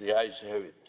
The ayes have it.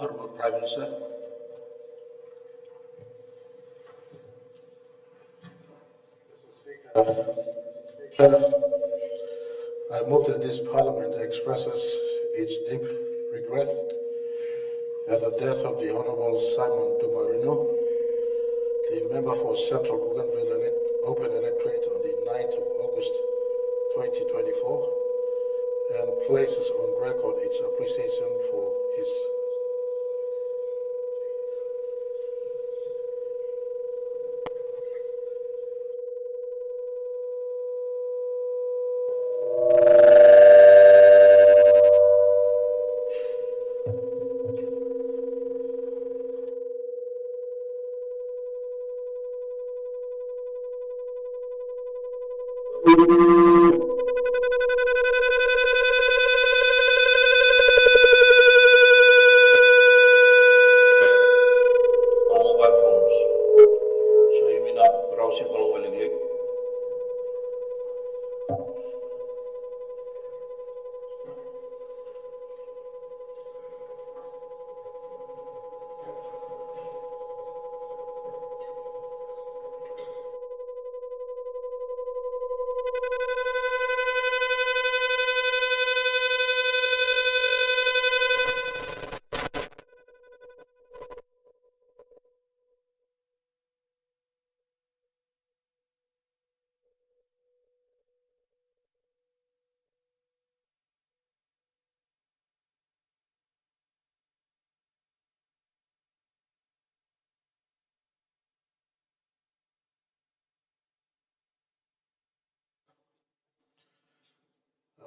Honorable Prime Minister. I move that this Parliament expresses its deep regret at the death of the Honorable Simon Dumar, the member for Central Bougainville Open Electorate on the 9th of August 2024, and places on record its appreciation for his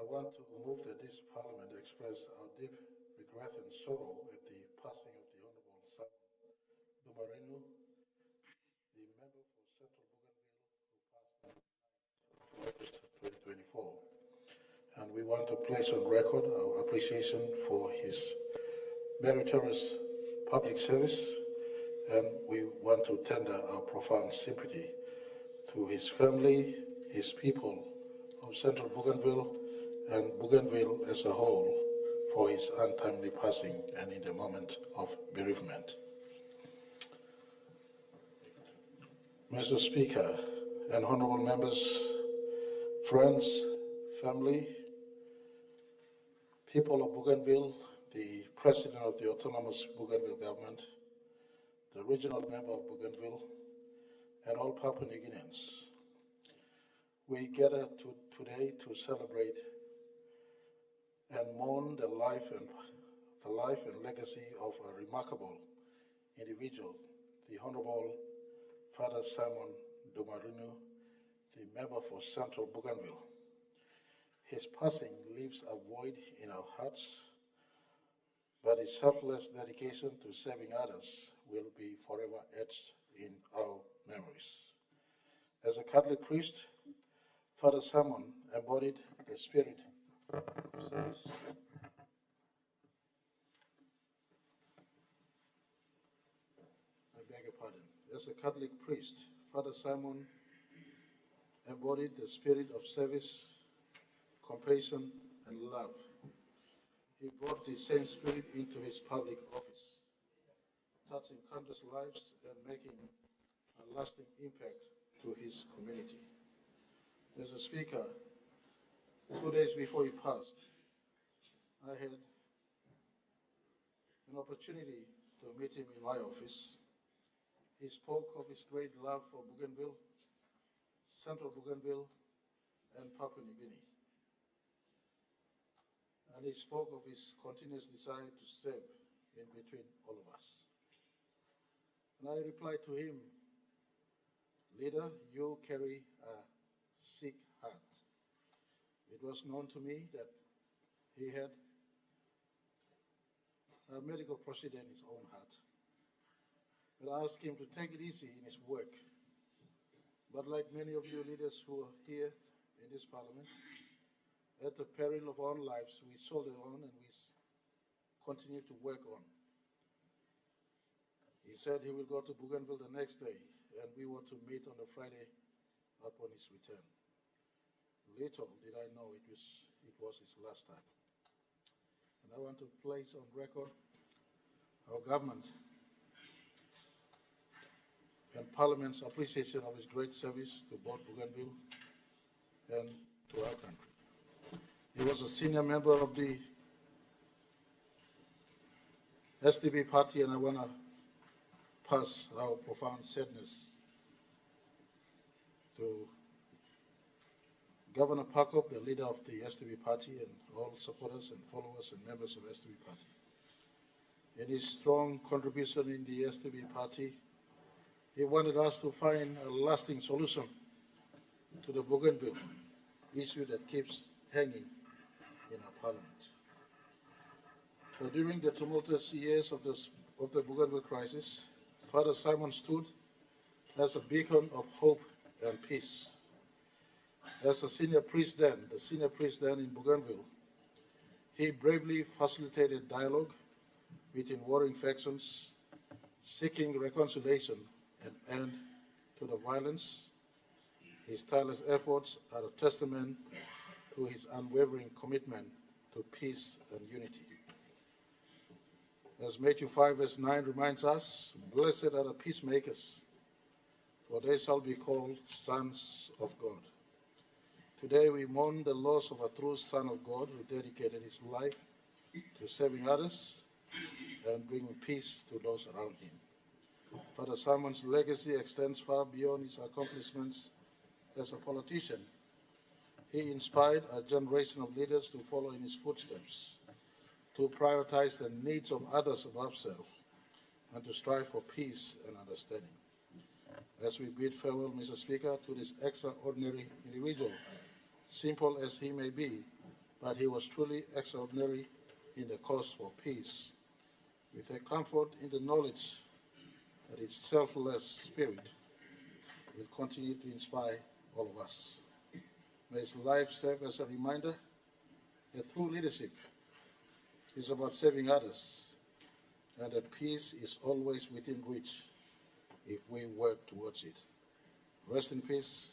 I want to move that this Parliament express our deep regret and sorrow at the passing of the Honorable Simon Dumar, the member for Central Bougainville, who passed on August 2024. And we want to place on record our appreciation for his meritorious public service, and we want to tender our profound sympathy to his family, his people of Central Bougainville, and Bougainville as a whole for his untimely passing and in the moment of bereavement. Mr. Speaker and honorable members, friends, family, people of Bougainville, the President of the Autonomous Bougainville Government, the regional member of Bougainville, and all Papua New Guineans. We gather today to celebrate and mourn the life and legacy of a remarkable individual, the Honorable Father Simon Dumar, the member for Central Bougainville. His passing leaves a void in our hearts, but his selfless dedication to serving others will be forever etched in our memories. As a Catholic priest, Father Simon embodied the spirit of service. I beg your pardon. As a Catholic priest, Father Simon embodied the spirit of service, compassion, and love. He brought the same spirit into his public office, touching countless lives and making a lasting impact to his community. As a speaker, 2 days before he passed, I had an opportunity to meet him in my office. He spoke of his great love for Bougainville, Central Bougainville, and Papua New Guinea. And he spoke of his continuous desire to serve in between all of us. And I replied to him, "Leader, you carry a sick heart." It was known to me that he had a medical procedure in his own heart. But I asked him to take it easy in his work. But like many of you leaders who are here in this parliament, at the peril of our own lives, we soldier on and we continue to work on. He said he will go to Bougainville the next day, and we were to meet on the Friday upon his return. Little did I know it was his last time. And I want to place on record our government and Parliament's appreciation of his great service to both Bougainville and to our country. He was a senior member of the SDB party, and I want to pass our profound sadness to Governor Pakop, the leader of the SDB party, and all supporters and followers and members of SDB party. In his strong contribution in the SDB party, he wanted us to find a lasting solution to the Bougainville issue that keeps hanging in our parliament. So during the tumultuous years of the Bougainville crisis, Father Simon stood as a beacon of hope and peace. As the senior priest then in Bougainville, he bravely facilitated dialogue between warring factions, seeking reconciliation and end to the violence. His tireless efforts are a testament to his unwavering commitment to peace and unity. As Matthew 5 verse 9 reminds us, "Blessed are the peacemakers, for they shall be called sons of God." Today we mourn the loss of a true son of God who dedicated his life to serving others and bringing peace to those around him. Father Simon's legacy extends far beyond his accomplishments as a politician. He inspired a generation of leaders to follow in his footsteps, to prioritize the needs of others above self, and to strive for peace and understanding. As we bid farewell, Mr. Speaker, to this extraordinary individual, simple as he may be, but he was truly extraordinary in the cause for peace, with a comfort in the knowledge that his selfless spirit will continue to inspire all of us. May his life serve as a reminder that true leadership is about serving others, and that peace is always within reach if we work towards it. Rest in peace,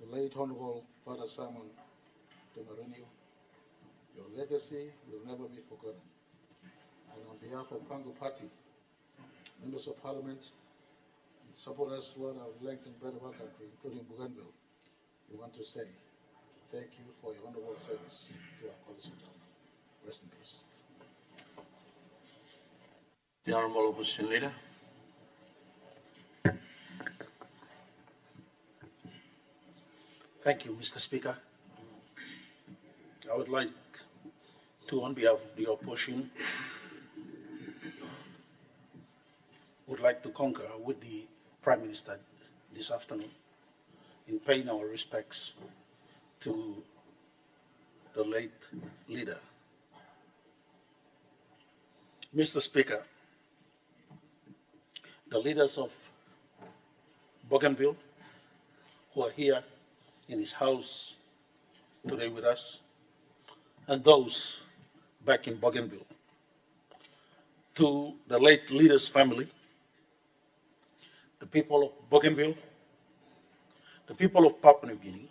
the late Honorable Father Simon Dumar. Your legacy will never be forgotten. And on behalf of Pango Party, members of Parliament, and supporters throughout our length and breadth of our country, including Bougainville, we want to say thank you for your honorable service to our coalition government. Rest in peace. The Honourable Opposition Leader. Thank you, Mr. Speaker. I would like to, on behalf of the opposition, would like to concur with the Prime Minister this afternoon in paying our respects to the late leader. Mr. Speaker, the leaders of Bougainville who are here in this house today with us, and those back in Bougainville. To the late leader's family, the people of Bougainville, the people of Papua New Guinea,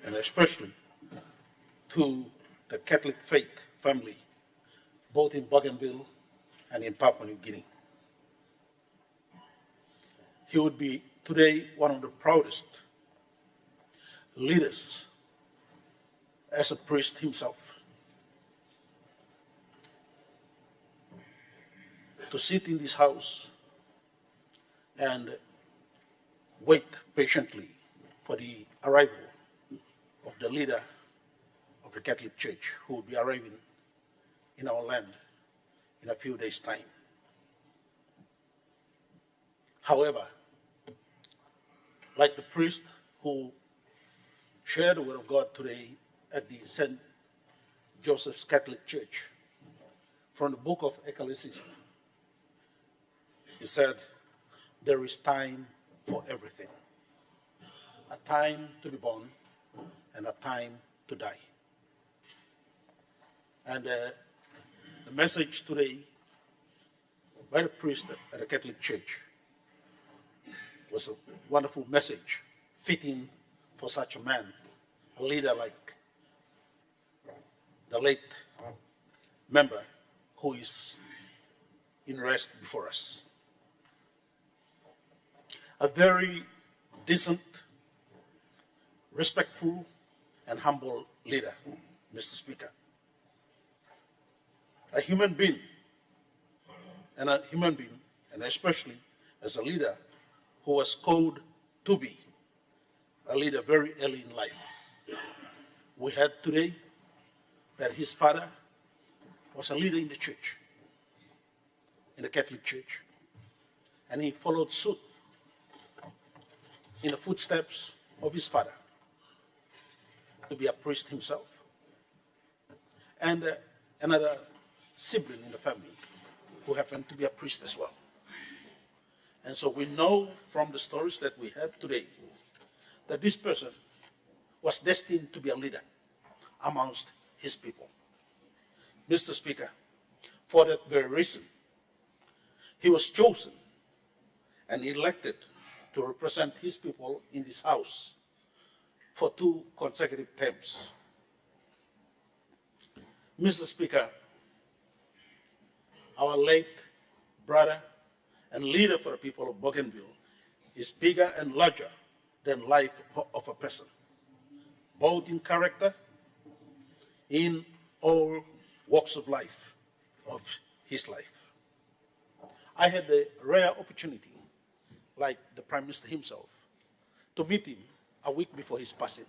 and especially to the Catholic faith family, both in Bougainville and in Papua New Guinea. He would be today one of the proudest leaders as a priest himself. To sit in this house and wait patiently for the arrival of the leader of the Catholic Church, who will be arriving in our land in a few days' time. However, like the priest who shared the word of God today at the St. Joseph's Catholic Church, from the book of Ecclesiastes, he said, there is time for everything. A time to be born and a time to die. And the message today by the priest at the Catholic Church was a wonderful message, fitting for such a man, a leader like the late member who is in rest before us. A very decent, respectful, and humble leader, Mr. Speaker. A human being, and especially as a leader who was called to be a leader very early in life. We heard today that his father was a leader in the church, in the Catholic Church, and he followed suit in the footsteps of his father to be a priest himself. And another sibling in the family who happened to be a priest as well. And so we know from the stories that we had today that this person was destined to be a leader amongst his people. Mr. Speaker, for that very reason, he was chosen and elected to represent his people in this house for 2 consecutive terms. Mr. Speaker, our late brother and leader for the people of Bougainville is bigger and larger than life of a person, both in character, in all walks of life, of his life. I had the rare opportunity, like the Prime Minister himself, to meet him a week before his passing.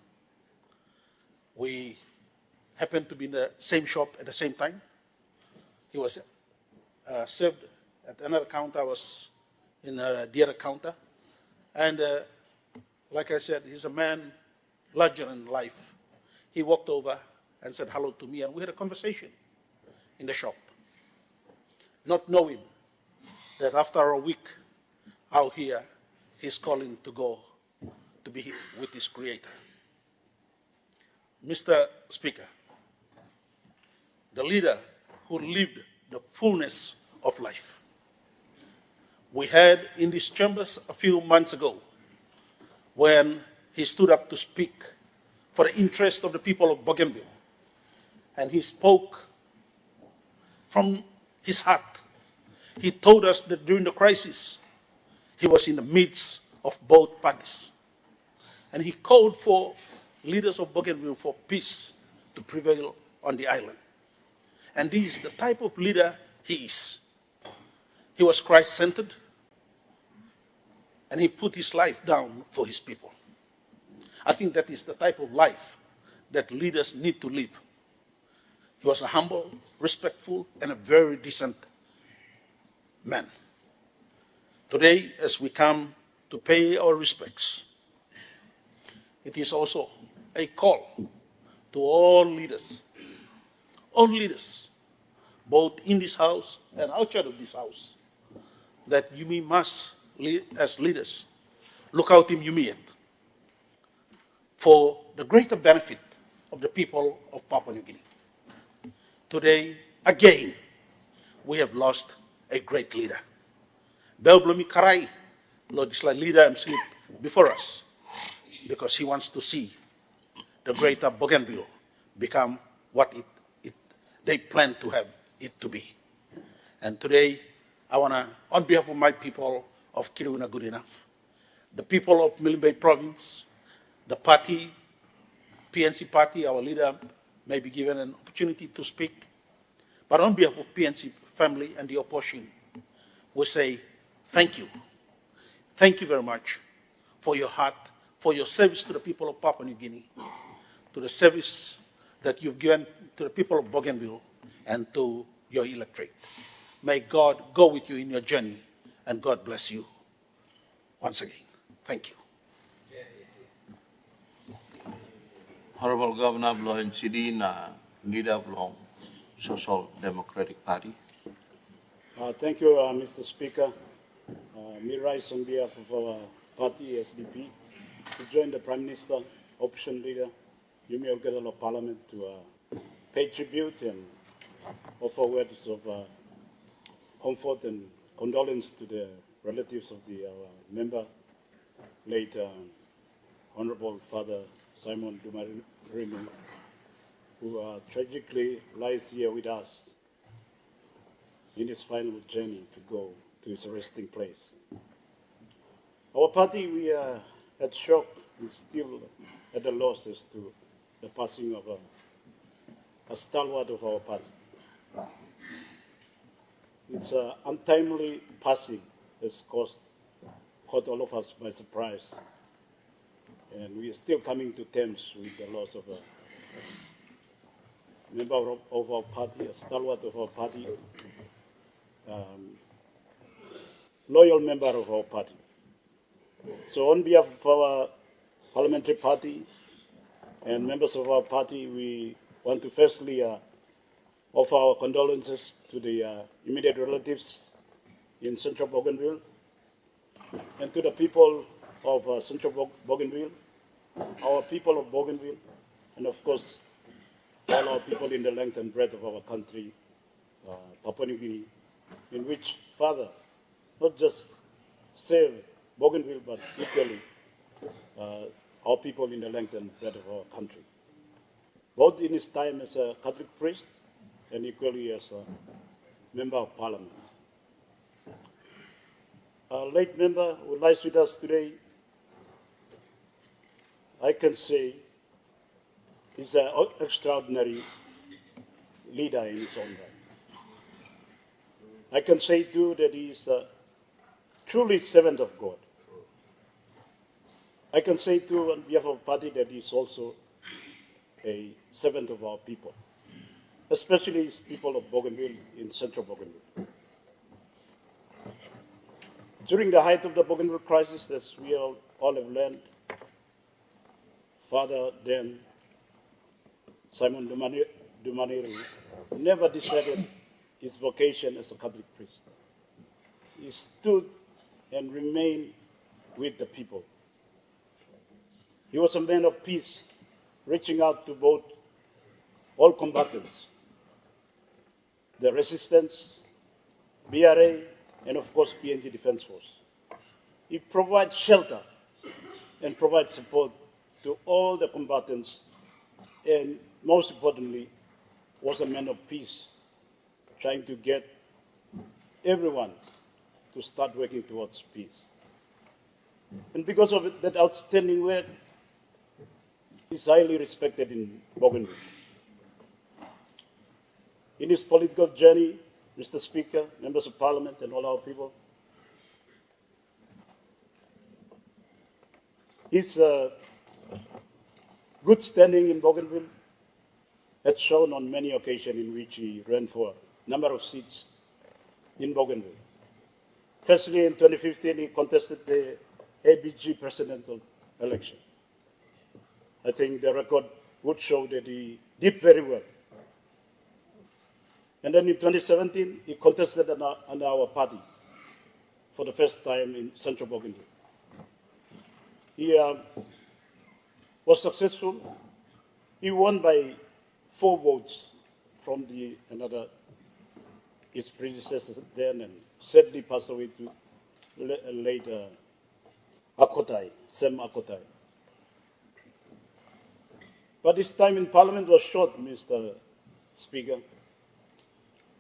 We happened to be in the same shop at the same time. He was served at another counter. I was in the other counter. And like I said, he's a man larger than life. He walked over and said hello to me, and we had a conversation in the shop, not knowing that after a week out here, he's calling to go to be with his Creator. Mr. Speaker, the leader who lived the fullness of life. We had in these chambers a few months ago when he stood up to speak for the interest of the people of Bougainville. And he spoke from his heart. He told us that during the crisis, he was in the midst of both parties. And he called for leaders of Bougainville for peace to prevail on the island. And this is the type of leader he is. He was Christ-centered, and he put his life down for his people. I think that is the type of life that leaders need to live. He was a humble, respectful, and a very decent man. Today, as we come to pay our respects, it is also a call to all leaders, both in this house and outside of this house, that we must, as leaders, look out in Yumiat for the greater benefit of the people of Papua New Guinea. Today, again, we have lost a great leader. Belblumi Karai, Lord, this leader and sleep before us, because he wants to see the greater Bougainville become what they plan to have it to be. And today, I want to, on behalf of my people of Kiriwina Good Enough, the people of Milne Bay Province, the party, PNC party, our leader may be given an opportunity to speak. But on behalf of PNC family and the opposition, we say thank you. Thank you very much for your heart, for your service to the people of Papua New Guinea, to the service that you've given to the people of Bougainville and to your electorate. May God go with you in your journey, and God bless you once again. Thank you. Honorable Governor Bloin Sidi na leader of Social Democratic Party. Thank you, Mr. Speaker. Me rise on behalf of our party, SDP, to join the Prime Minister, opposition leader, Yumi Olgedalo Parliament, to pay tribute and offer words of comfort and condolence to the relatives of our member, late Honorable Father Simon Dumar, who tragically lies here with us in his final journey to go to his resting place. Our party, we are at shock and still at a loss as to the passing of a stalwart of our party. It's an untimely passing that's caught all of us by surprise. And we are still coming to terms with the loss of a member of our party, a stalwart of our party, loyal member of our party. So on behalf of our parliamentary party and members of our party, we want to firstly offer our condolences to the immediate relatives in Central Bougainville and to the people of Central Bougainville, our people of Bougainville, and of course, all our people in the length and breadth of our country, Papua New Guinea, in which Father not just saved Bougainville, but equally our people in the length and breadth of our country, both in his time as a Catholic priest and equally as a member of Parliament. Our late member who lies with us today, I can say he's an extraordinary leader in his own right. I can say too that he is a truly servant of God. I can say too on behalf of the party that he is also a servant of our people, especially people of Bougainville in Central Bougainville. During the height of the Bougainville crisis, as we all have learned, Father then Simon Dumar never deserted his vocation as a Catholic priest. He stood and remained with the people. He was a man of peace, reaching out to both all combatants, the resistance, BRA, and of course PNG Defense Force. He provides shelter and provides support to all the combatants, and most importantly, was a man of peace, trying to get everyone to start working towards peace. And because of that outstanding work, he's highly respected in Bougainville. In his political journey, Mr. Speaker, members of Parliament, and all our people, his good standing in Bougainville had shown on many occasions in which he ran for a number of seats in Bougainville. Firstly, in 2015, he contested the ABG presidential election. I think the record would show that he did very well. And then in 2017, he contested under our party. for the first time in central Bougainville. He was successful. He won by 4 votes from his predecessor then, and sadly passed away to later Akotai, Sam Akotai. But his time in Parliament was short, Mr. Speaker.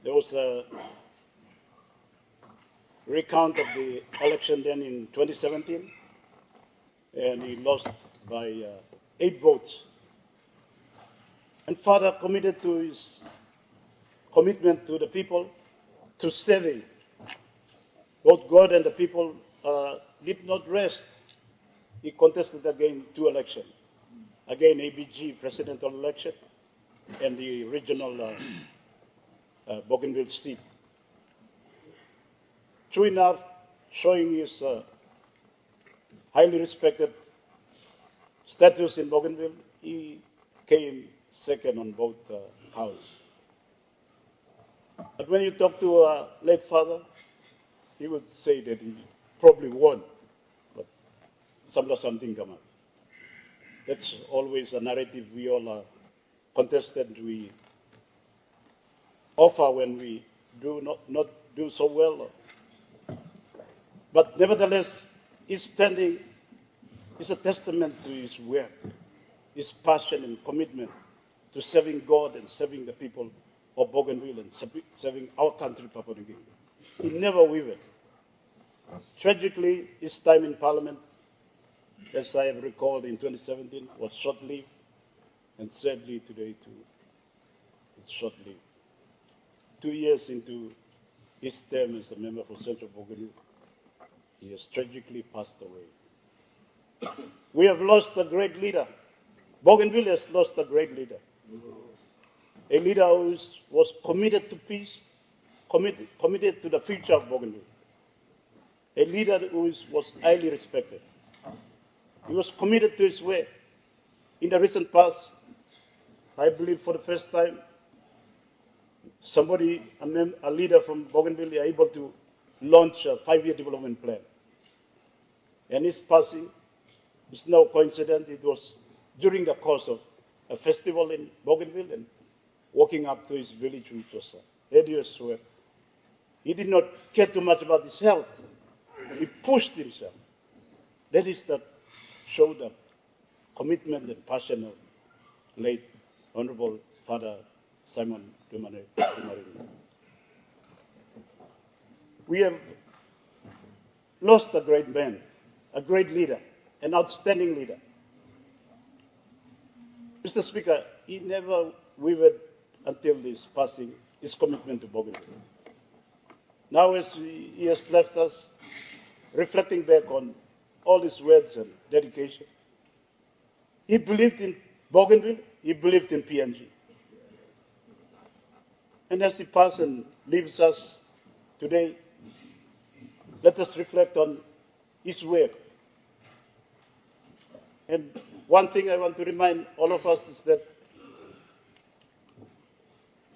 There was a recount of the election then in 2017, and he lost by 8 votes. And Father committed to his commitment to the people, to saving both God and the people, did not rest. He contested again 2 elections. Again, ABG presidential election and the regional Bougainville seat. True enough, showing his highly respected status in Bougainville, he came second on both houses. But when you talk to our late father, he would say that he probably won, but something come up. That's always a narrative we all contested, we offer when we do not do so well. But nevertheless, his standing is a testament to his work, his passion and commitment to serving God and serving the people of Bougainville and serving our country, Papua New Guinea. He never wavered. Tragically, his time in Parliament, as I have recalled in 2017, was short-lived, and sadly today too, it's short-lived. 2 years into his term as a member for Central Bougainville, he has tragically passed away. We have lost a great leader. Bougainville has lost a great leader. A leader who was committed to peace, committed to the future of Bougainville. A leader who was highly respected. He was committed to his way. In the recent past, I believe for the first time, a leader from Bougainville, is able to launch a 5-year development plan. And his passing is no coincidence. It was during the course of a festival in Bougainville and walking up to his village, which was arduous work. He did not care too much about his health. He pushed himself. That is that showed the commitment and passion of late Honorable Father Simon Dumar. We have lost a great man, a great leader, an outstanding leader. Mr. Speaker, he never wavered until his passing, his commitment to Bougainville. Now as he has left us, reflecting back on all his words and dedication, he believed in Bougainville, he believed in PNG. And as he passed and leaves us today, let us reflect on his work. And one thing I want to remind all of us is that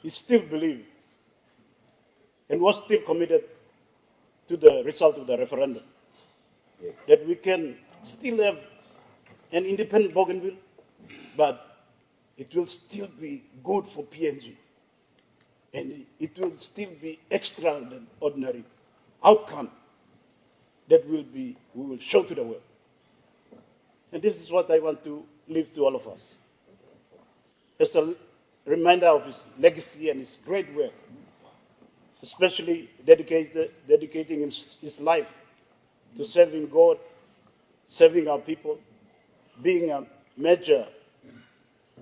he still believed and was still committed to the result of the referendum. That we can still have an independent Bougainville, but it will still be good for PNG. And it will still be extraordinary outcome that we will show to the world. And this is what I want to leave to all of us. As a reminder of his legacy and his great work, especially dedicating his life to serving God, serving our people, being a major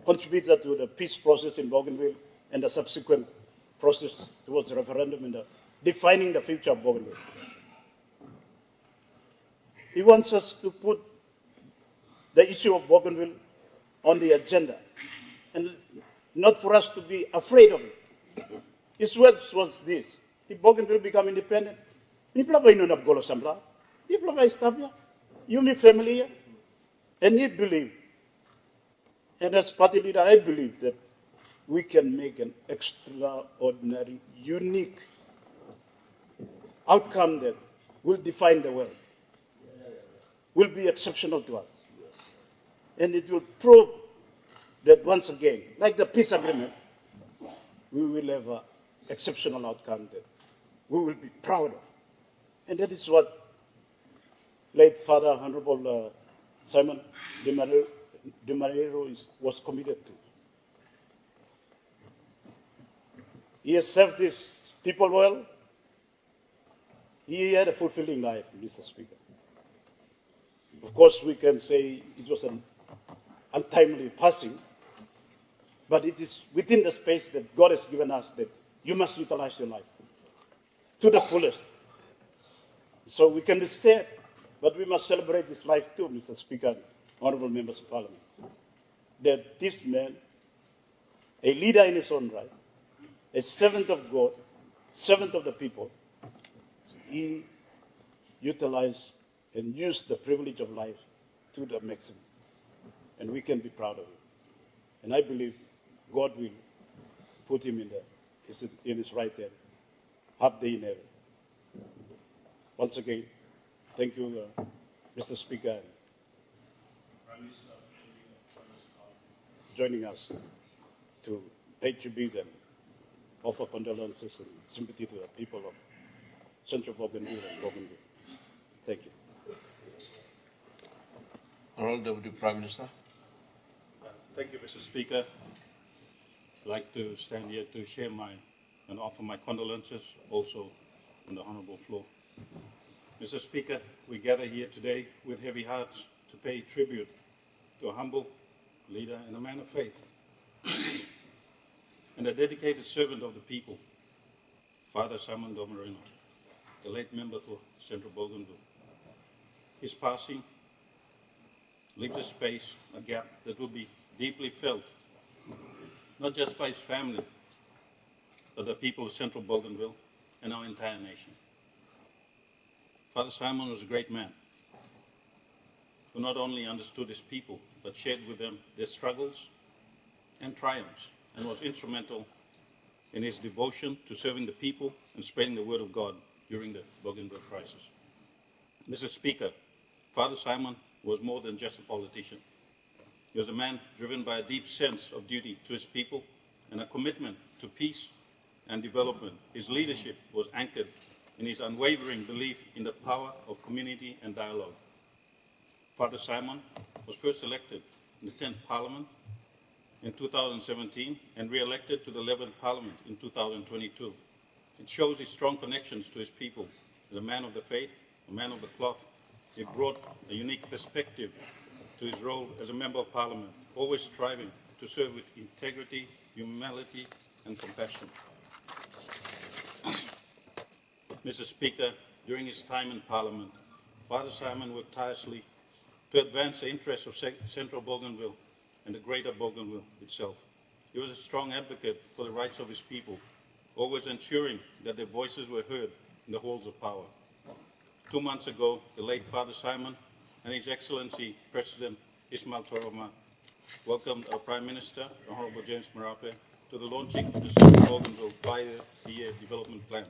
contributor to the peace process in Bougainville and the subsequent process towards the referendum and defining the future of Bougainville. He wants us to put the issue of Bougainville on the agenda and not for us to be afraid of it. His words was this: if Bougainville become independent, people are not going to people are stable. You me family, and he believe. And as party leader, I believe that we can make an extraordinary, unique outcome that will define the world, will be exceptional to us. And it will prove that once again, like the peace agreement, we will have an exceptional outcome that we will be proud of. And that is what late Father Honorable Simon Dumar was committed to. He has served his people well. He had a fulfilling life, Mr. Speaker. Of course, we can say it was an untimely passing, but it is within the space that God has given us that you must utilize your life to the fullest. So we can be sad, but we must celebrate this life too, Mr. Speaker, honorable members of Parliament. That this man, a leader in his own right, a servant of God, servant of the people, he utilized and used the privilege of life to the maximum. And we can be proud of him. And I believe God will put him in his right hand, up there in heaven. Once again, thank you, Mr. Speaker, joining us to pay tribute and offer condolences and sympathy to the people of Central Bougainville and Bougainville. Thank you. Honorable Deputy Prime Minister. Thank you, Mr. Speaker. I'd like to stand here to share and offer my condolences also on the honorable floor. Mr. Speaker, we gather here today with heavy hearts to pay tribute to a humble leader and a man of faith and a dedicated servant of the people, Father Simon Dumar, the late member for Central Bougainville. His passing leaves a space, a gap that will be deeply felt, not just by his family, but the people of Central Bougainville and our entire nation. Father Simon was a great man who not only understood his people, but shared with them their struggles and triumphs, and was instrumental in his devotion to serving the people and spreading the word of God during the Bougainville crisis. Mr. Speaker, Father Simon was more than just a politician. He was a man driven by a deep sense of duty to his people and a commitment to peace and development. His leadership was anchored in his unwavering belief in the power of community and dialogue. Father Simon was first elected in the 10th Parliament in 2017 and re-elected to the 11th Parliament in 2022. It shows his strong connections to his people. As a man of the faith, a man of the cloth, he brought a unique perspective to his role as a member of Parliament, always striving to serve with integrity, humility, and compassion. Mr. Speaker, during his time in Parliament, Father Simon worked tirelessly to advance the interests of Central Bougainville and the greater Bougainville itself. He was a strong advocate for the rights of his people, always ensuring that their voices were heard in the halls of power. 2 months ago, the late Father Simon and His Excellency President Ismail Toroma welcomed our Prime Minister, the Honorable James Marape, to the launching of the Central Bougainville 5-year development plan,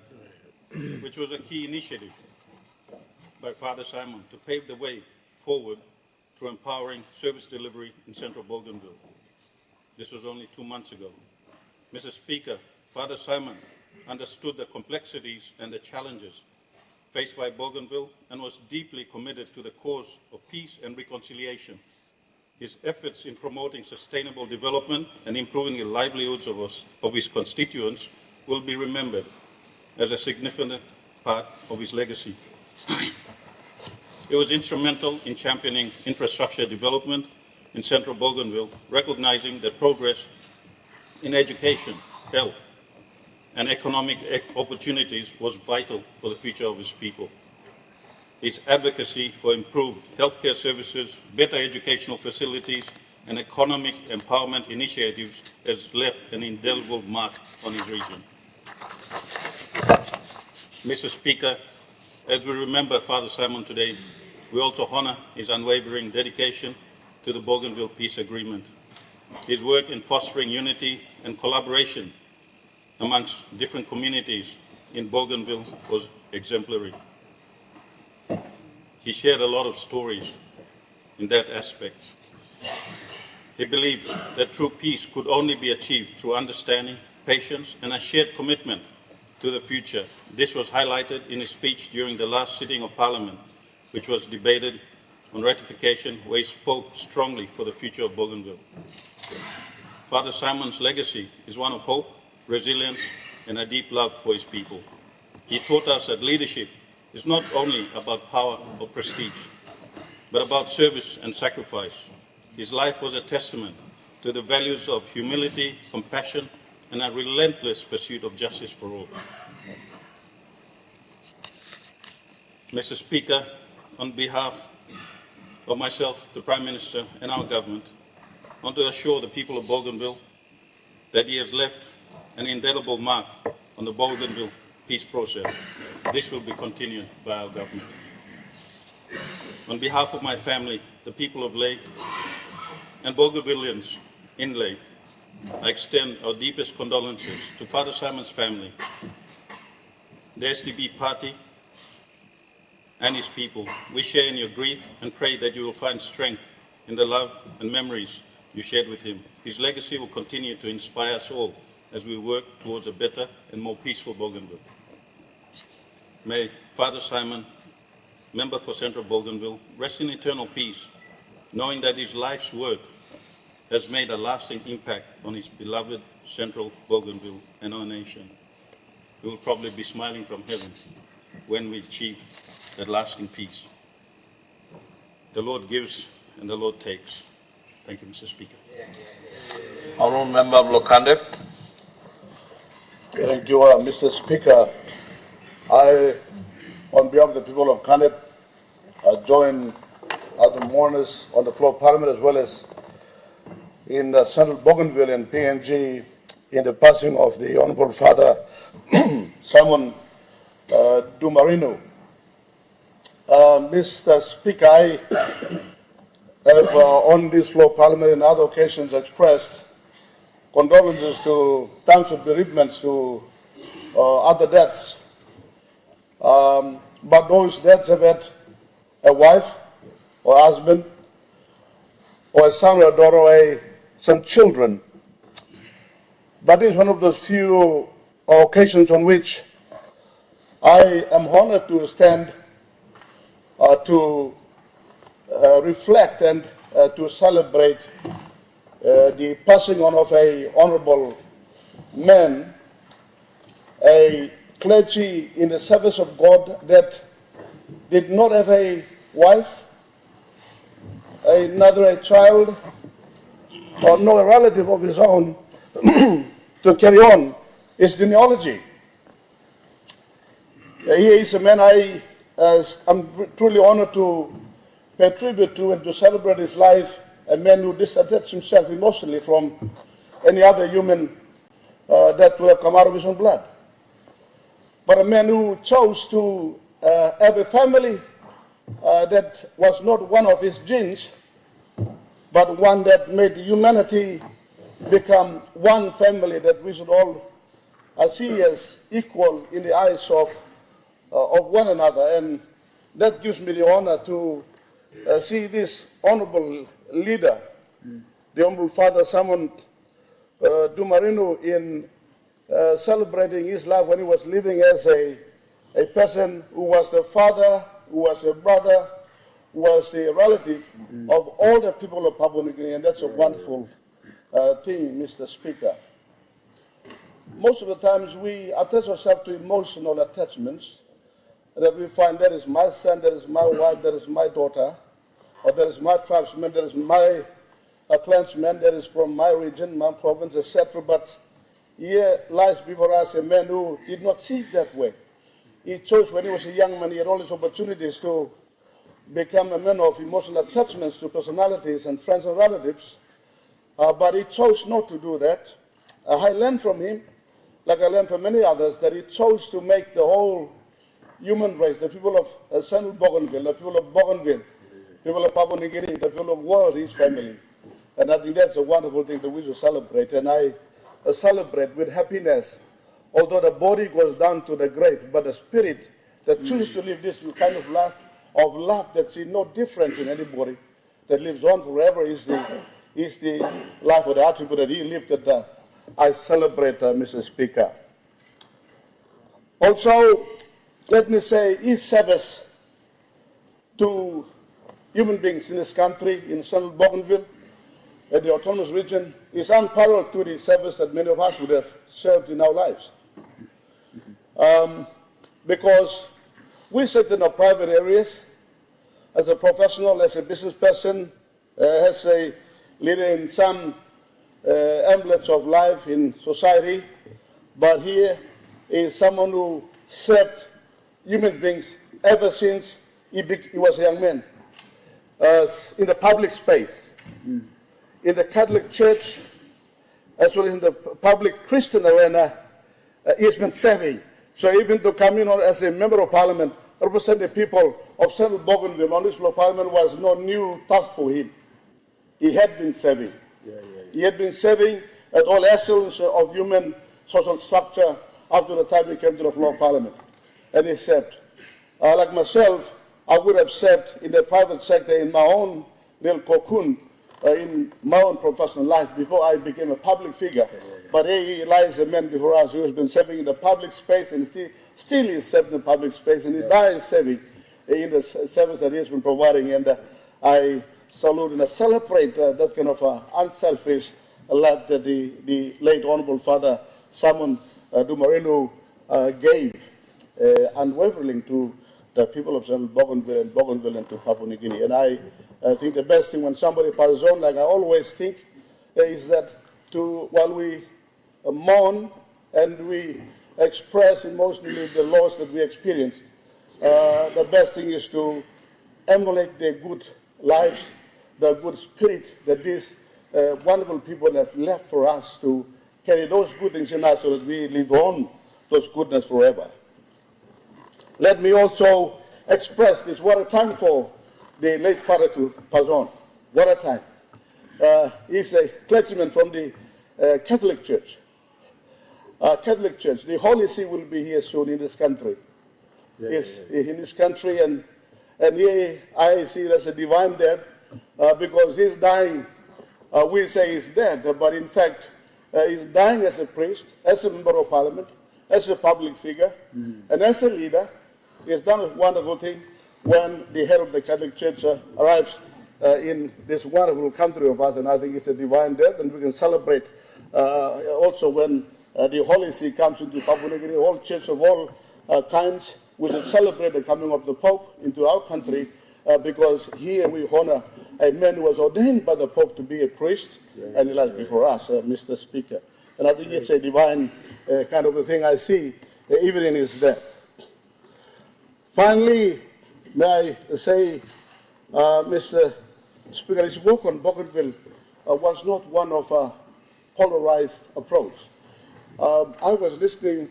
which was a key initiative by Father Simon to pave the way forward through empowering service delivery in Central Bougainville. This was only 2 months ago. Mr. Speaker, Father Simon understood the complexities and the challenges faced by Bougainville and was deeply committed to the cause of peace and reconciliation. His efforts in promoting sustainable development and improving the livelihoods of his constituents will be remembered as a significant part of his legacy. He was instrumental in championing infrastructure development in Central Bougainville, recognizing that progress in education, health, and economic opportunities was vital for the future of his people. His advocacy for improved healthcare services, better educational facilities, and economic empowerment initiatives has left an indelible mark on his region. Mr. Speaker, as we remember Father Simon today, we also honor his unwavering dedication to the Bougainville Peace Agreement. His work in fostering unity and collaboration amongst different communities in Bougainville was exemplary. he shared a lot of stories in that aspect. He believed that true peace could only be achieved through understanding, patience, and a shared commitment to the future. This was highlighted in his speech during the last sitting of Parliament, which was debated on ratification, where he spoke strongly for the future of Bougainville. Father Simon's legacy is one of hope, resilience, and a deep love for his people. He taught us that leadership is not only about power or prestige, but about service and sacrifice. His life was a testament to the values of humility, compassion, and a relentless pursuit of justice for all. Mr. Speaker, on behalf of myself, the Prime Minister, and our government, I want to assure the people of Bougainville that he has left an indelible mark on the Bougainville peace process. This will be continued by our government. On behalf of my family, the people of Ley, and Bougainvillians in Ley, I extend our deepest condolences to Father Simon's family, the SDB party, and his people. We share in your grief and pray that you will find strength in the love and memories you shared with him. His legacy will continue to inspire us all as we work towards a better and more peaceful Bougainville. May Father Simon, member for Central Bougainville, rest in eternal peace, knowing that his life's work has made a lasting impact on his beloved Central Bougainville and our nation. We will probably be smiling from heaven when we achieve that lasting peace. The Lord gives and the Lord takes. Thank you, Mr. Speaker. Honourable Member Blokandep. Thank you, Mr. Speaker. I, on behalf of the people of Kandep, join the mourners on the floor of Parliament as well as in Central Bougainville and PNG in the passing of the Honourable Father Simon Dumarino. Mr. Speaker, I have on this floor of Parliament and other occasions expressed condolences to times of bereavements to other deaths. But those deaths have had a wife or husband or a son or a daughter or some children. But it's one of those few occasions on which I am honored to stand to reflect and to celebrate the passing on of a honorable man, a clergy in the service of God that did not have a wife, neither a child, or no relative of his own to carry on his genealogy. He is a man I'm truly honored to pay tribute to and to celebrate his life, a man who disattached himself emotionally from any other human that would have come out of his own blood. But a man who chose to have a family that was not one of his genes, but one that made humanity become one family that we should all see as equal in the eyes of one another. And that gives me the honor to see this honorable leader, the Honorable Father Simon Dumarino, in celebrating his life when he was living as a person who was a father, who was a brother, who was a relative of all the people of Papua New Guinea, and that's a wonderful thing, Mr. Speaker. Most of the times we attach ourselves to emotional attachments, that we find that is my son, that is my wife, that is my daughter, or that is my tribesman, that is my clansman, that is from my region, my province, etc. But here lies before us a man who did not see it that way. He chose, when he was a young man, he had all his opportunities to become a man of emotional attachments to personalities and friends and relatives, but he chose not to do that. I learned from him, like I learned from many others, that he chose to make the whole human race, the people of Central Bougainville, the people of Bougainville, people of Papua New Guinea, the people of the world, his family. And I think that's a wonderful thing that we should celebrate. And I celebrate with happiness, although the body goes down to the grave, but the spirit that chooses to live this kind of life of love that's no different in anybody, that lives on forever, is the life or the attribute that he lived that I celebrate, Mr. Speaker. Also, let me say, his service to human beings in this country, in central Bougainville, and the autonomous region, is unparalleled to the service that many of us would have served in our lives. Because we sit in our private areas, as a professional, as a business person, as a leader in some emblems of life in society, but here is someone who served human beings ever since he was a young man, in the public space, in the Catholic Church, as well as in the public Christian arena. He's been serving. So even to come in as a member of Parliament, represent the people of Central Bougainville on this floor of Parliament was no new task for him. He had been serving. He had been serving at all echelons of human social structure up to the time he came to the floor of Parliament. And he served. Like myself, I would have served in the private sector in my own little cocoon, in my own professional life before I became a public figure. But here he lies a man before us who has been serving in the public space and still is serving in the public space, and he dies serving in the service that he has been providing. And I salute and I celebrate that kind of unselfish love that the late Honourable Father Simon Dumar gave unwaveringly to the people of Central Bougainville and to Papua New Guinea. And I think the best thing when somebody passes on, like I always think, is that while we mourn and we express emotionally the loss that we experienced, the best thing is to emulate the good lives, the good spirit that these wonderful people have left for us, to carry those good things in us so that we live on those goodness forever. Let me also express this. What a time for the late father to pass on. What a time. He's a clergyman from the Catholic Church. The Holy See will be here soon in this country. In this country, and here I see it as a divine death, because he's dying. We say he's dead, but in fact, he's dying as a priest, as a member of Parliament, as a public figure, and as a leader. He's done a wonderful thing when the head of the Catholic Church arrives in this wonderful country of us, and I think it's a divine death, and we can celebrate also when the Holy See comes into Papua New Guinea. All churches of all kinds will celebrate the coming of the Pope into our country, because here we honor a man who was ordained by the Pope to be a priest, and he lies before us, Mr. Speaker. And I think it's a divine kind of a thing I see even in his death. Finally, may I say, Mr. Speaker, his work on Bougainville was not one of a polarized approach. I was listening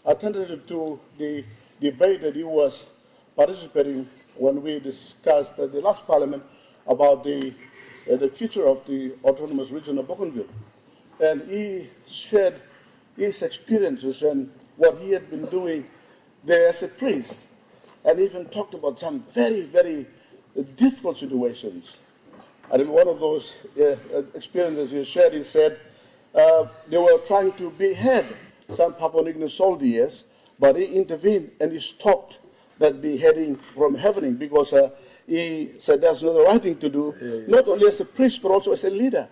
attentively to the debate that he was participating when we discussed at the last Parliament about the future of the autonomous region of Bougainville. And he shared his experiences and what he had been doing there as a priest, and even talked about some very, very difficult situations. And in one of those experiences he shared, he said they were trying to behead some Papua New Guinea soldiers, but he intervened and he stopped that beheading from happening, because he said that's not the right thing to do, not only as a priest, but also as a leader.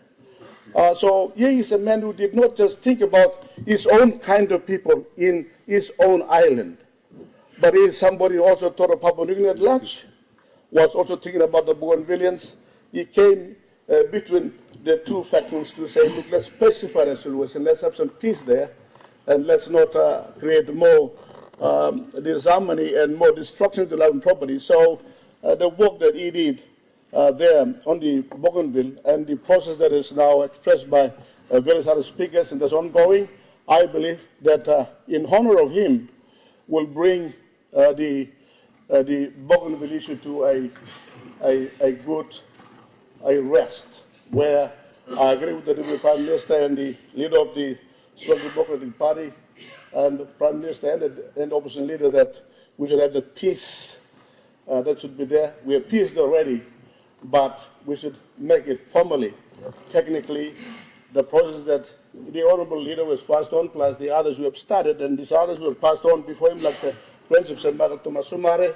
So he is a man who did not just think about his own kind of people in his own island, but he is somebody who also thought of Papua New Guinea at large, was also thinking about the Bougainvilleans. He came between the two factions to say, look, let's pacify the situation, let's have some peace there, and let's not create more disharmony and more destruction to life and property. So the work that he did there on the Bougainville, and the process that is now expressed by various other speakers and that's ongoing, I believe that in honor of him will bring the Bougainville issue to a rest, where I agree with the Deputy Prime Minister and the leader of the Social Democratic Party and the Prime Minister and the opposition leader that we should have the peace that should be there. We are peaced already, but we should make it formally, technically, the process that the honorable leader was passed on, plus the others who have started, and these others who have passed on before him, like the Friendship St. Michael Thomas Sumare,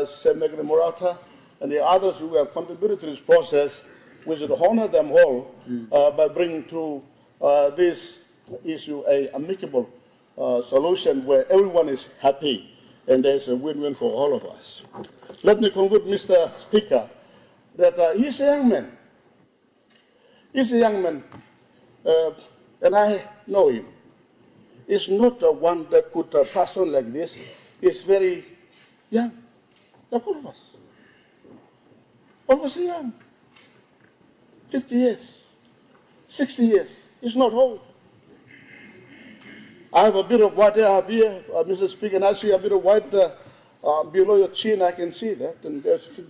St. Michael Morata, and the others who have contributed to this process. We should honor them all by bringing to this issue an amicable solution where everyone is happy and there's a win-win for all of us. Let me conclude, Mr. Speaker, that he's a young man. He's a young man, and I know him. He's not one that could pass on like this. He's very young, like all of us. All of us are young. 50 years, 60 years. He's not old. I have a bit of white hair up here, Mr. Speaker, and I see a bit of white below your chin. I can see that. And there's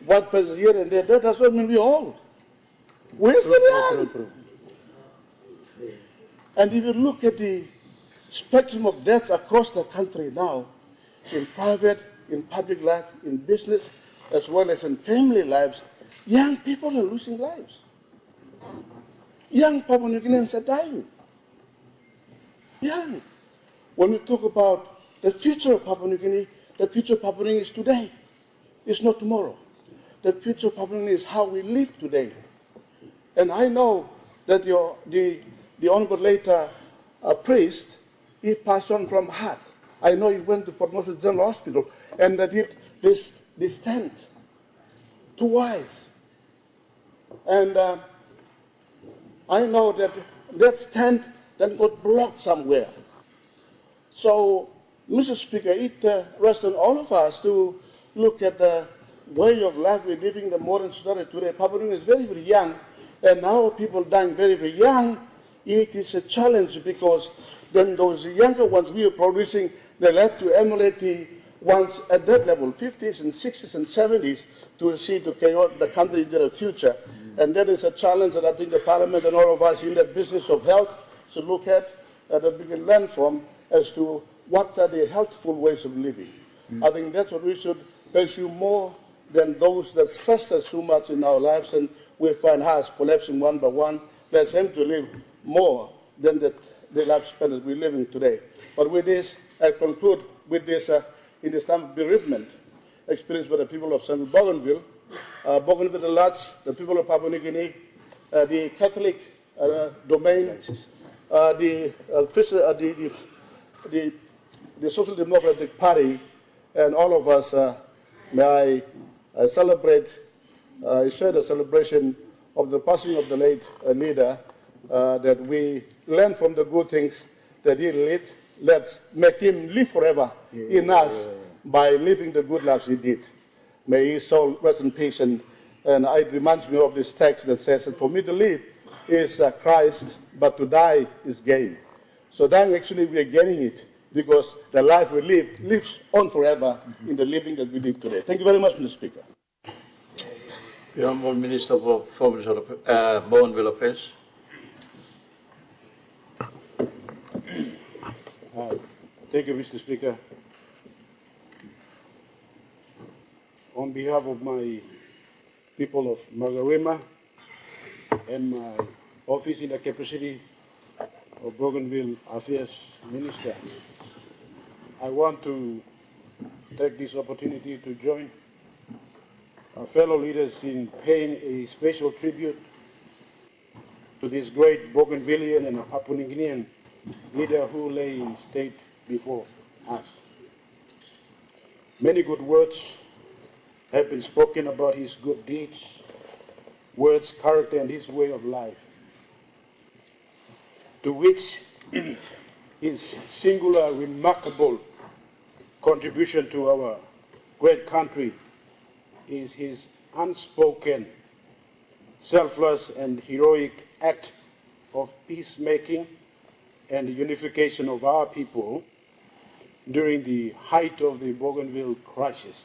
white presence here and there. That doesn't mean we're old. We're still young. And if you look at the spectrum of deaths across the country now, in private, in public life, in business, as well as in family lives, young people are losing lives. Young Papua New Guineans are dying. Young. When we talk about the future of Papua New Guinea, the future of Papua New Guinea is today. It's not tomorrow. The future of Papua New Guinea is how we live today. And I know that the honorable later priest, he passed on from heart. I know he went to Port Moresby General Hospital and did this tent twice. And I know that tent then got blocked somewhere. So, Mr. Speaker, it rests on all of us to look at the way of life we're living in the modern society today. Papua New Guinea is very, very young, and now people dying very, very young. It is a challenge because then those younger ones we are producing, they'll have to emulate the ones at that level, 50s and 60s and 70s, to see to carry on the country into the future. And that is a challenge that I think the Parliament and all of us in the business of health should look at, that we can learn from as to what are the healthful ways of living. I think that's what we should pursue more than those that stress us too much in our lives and we find hearts collapsing one by one. Let's aim to live more than the lifespan that we're living today. But with this, I conclude with this, in this time of bereavement experienced by the people of Central Bougainville, Bougainville at large, the people of Papua New Guinea, the Catholic domain, the Social Democratic Party, and all of us, may I celebrate, share the celebration of the passing of the late leader, that we learn from the good things that he lived. Let's make him live forever in us by living the good lives he did. May his soul rest in peace. And it reminds me of this text that says that for me to live is Christ, but to die is gain. So dying, actually, we are gaining it because the life we live lives on forever in the living that we live today. Thank you very much, Mr. Speaker. The Honourable Minister for Foreign Bougainville Affairs. Thank you, Mr. Speaker. On behalf of my people of Margarima and my office in the capacity of Bougainville Affairs Minister, I want to take this opportunity to join our fellow leaders in paying a special tribute to this great Bougainvillean and Papua New Guinean leader who lay in state before us. Many good words have been spoken about his good deeds, words, character, and his way of life, to which his singular, remarkable contribution to our great country is his unspoken, selfless, and heroic act of peacemaking and the unification of our people during the height of the Bougainville crisis.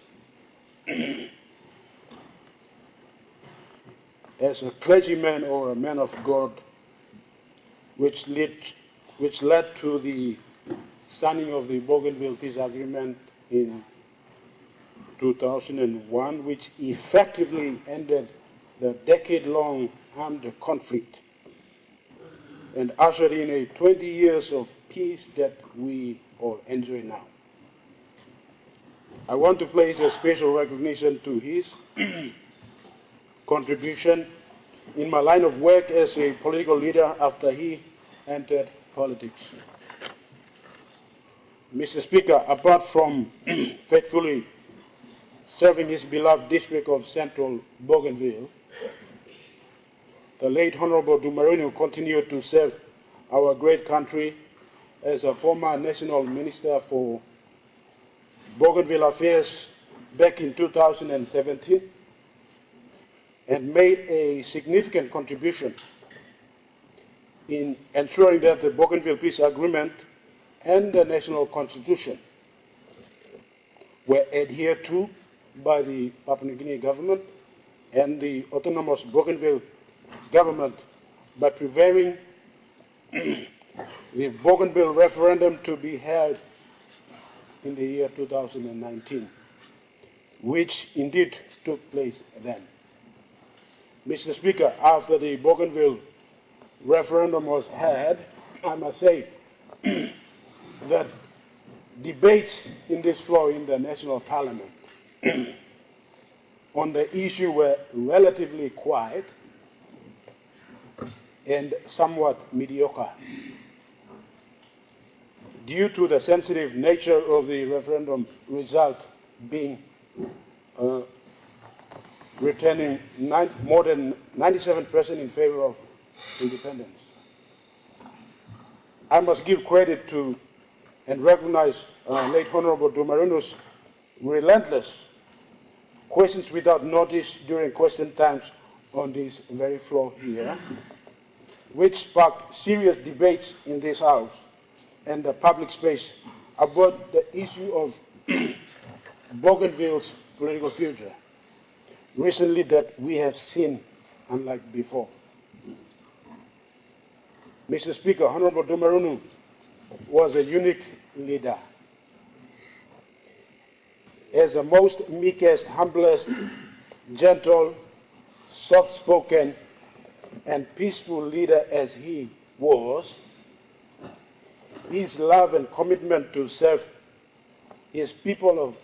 As a clergyman or a man of God, which led to the signing of the Bougainville Peace Agreement in 2001, which effectively ended the decade-long armed conflict and ushered in a 20 years of peace that we all enjoy now. I want to place a special recognition to his contribution in my line of work as a political leader after he entered politics. Mr. Speaker, apart from faithfully serving his beloved district of Central Bougainville, the late Honorable Dumar continued to serve our great country as a former National Minister for Bougainville Affairs back in 2017 and made a significant contribution in ensuring that the Bougainville Peace Agreement and the National Constitution were adhered to by the Papua New Guinea government and the autonomous Bougainville government by prevailing the Bougainville referendum to be held in the year 2019, which indeed took place then. Mr. Speaker, after the Bougainville referendum was held, I must say that debates in this floor in the National Parliament on the issue were relatively quiet and somewhat mediocre due to the sensitive nature of the referendum result being returning more than 97% in favor of independence. I must give credit to and recognize late Honorable Dumarunu's relentless questions without notice during question times on this very floor here, which sparked serious debates in this House and the public space about the issue of Bougainville's political future, recently that we have seen unlike before. Mr. Speaker, Honorable Dumarunu was a unique leader. As the most meekest, humblest, gentle, soft-spoken, and peaceful leader as he was, his love and commitment to serve his people of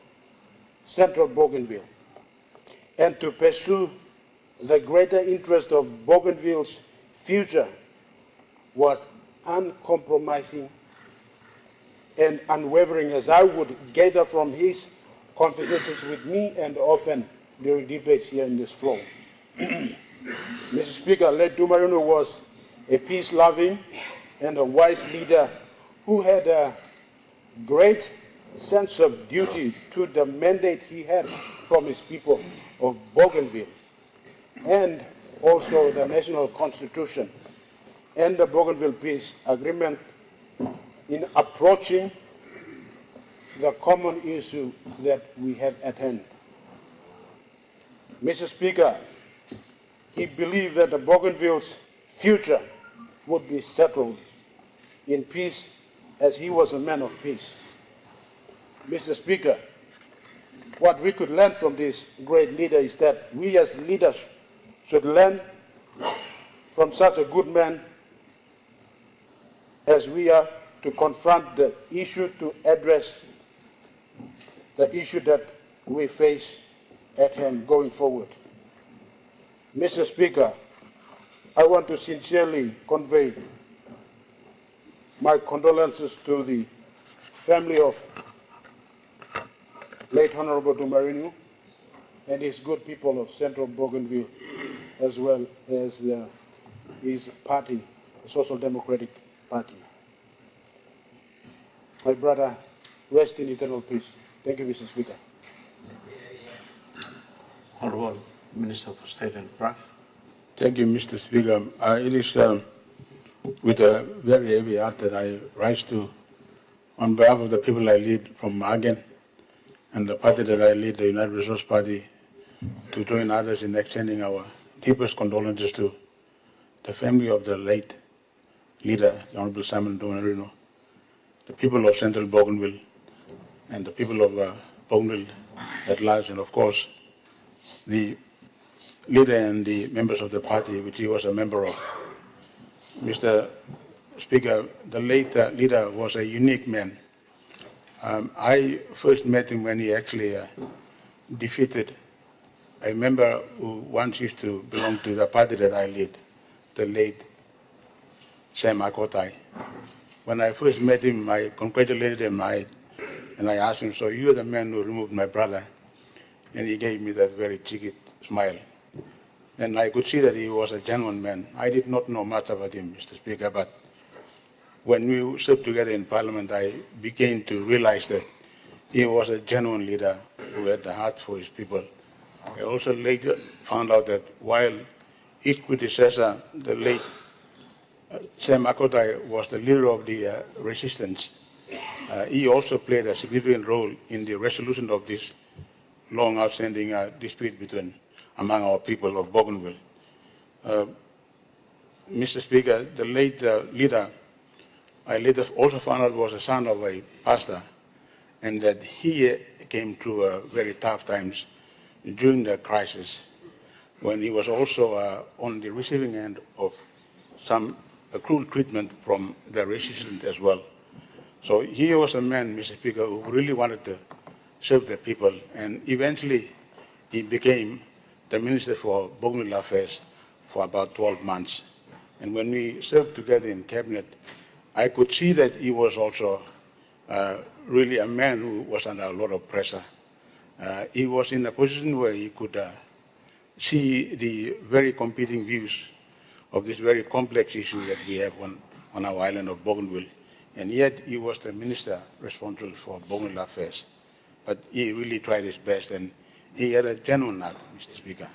Central Bougainville and to pursue the greater interest of Bougainville's future was uncompromising and unwavering, as I would gather from his conversations with me and often during debates here in this floor. Mr. Speaker, late Dumarunu was a peace-loving and a wise leader who had a great sense of duty to the mandate he had from his people of Bougainville, and also the National Constitution and the Bougainville Peace Agreement in approaching the common issue that we have at hand. Mr. Speaker, he believed that the Bougainville's future would be settled in peace, as he was a man of peace. Mr. Speaker, what we could learn from this great leader is that we as leaders should learn from such a good man as we are to confront the issue, to address the issue that we face at hand going forward. Mr. Speaker, I want to sincerely convey my condolences to the family of late Honorable Dumarinu and his good people of Central Bougainville, as well as his party, the Social Democratic Party. My brother, rest in eternal peace. Thank you, Mr. Speaker. Honorable Minister for State and Craft. Thank you, Mr. Speaker. It is with a very heavy heart that I rise to, on behalf of the people I lead from Magen and the party that I lead, the United Resource Party, to join others in extending our deepest condolences to the family of the late leader, the Honorable Simon Dumarino, the people of Central Bougainville, and the people of Bougainville at large, and of course, the leader and the members of the party, which he was a member of. Mr. Speaker, the late leader was a unique man. I first met him when he actually defeated a member who once used to belong to the party that I lead, the late Sam Akotai. When I first met him, I congratulated him and I asked him, so you're the man who removed my brother? And he gave me that very cheeky smile. And I could see that he was a genuine man. I did not know much about him, Mr. Speaker, but when we served together in Parliament, I began to realize that he was a genuine leader who had the heart for his people. I also later found out that while his predecessor, the late Sam Akotai, was the leader of the resistance, he also played a significant role in the resolution of this long outstanding dispute among our people of Bougainville. Mr. Speaker, the late leader, I later also found out was a son of a pastor, and that he came through very tough times during the crisis, when he was also on the receiving end of some cruel treatment from the resistance as well. So he was a man, Mr. Speaker, who really wanted to serve the people, and eventually he became the Minister for Bougainville Affairs for about 12 months. And when we served together in cabinet, I could see that he was also really a man who was under a lot of pressure. He was in a position where he could see the very competing views of this very complex issue that we have on our island of Bougainville. And yet he was the minister responsible for Bougainville Affairs. But he really tried his best, and he had a genuine heart, Mr. Speaker.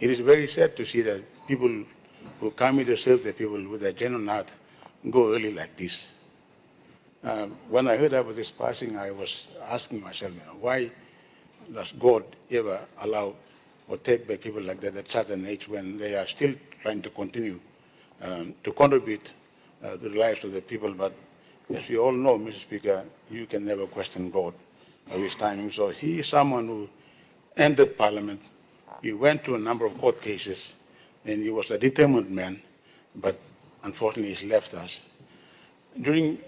It is very sad to see that people who come here to serve the people with a genuine heart go early like this. When I heard about this passing, I was asking myself, why does God ever allow or take back people like that at such an age when they are still trying to continue to contribute to the lives of the people? But as we all know, Mr. Speaker, you can never question God of his timing. So he is someone who entered Parliament. He went through a number of court cases, and he was a determined man, but unfortunately he's left us. During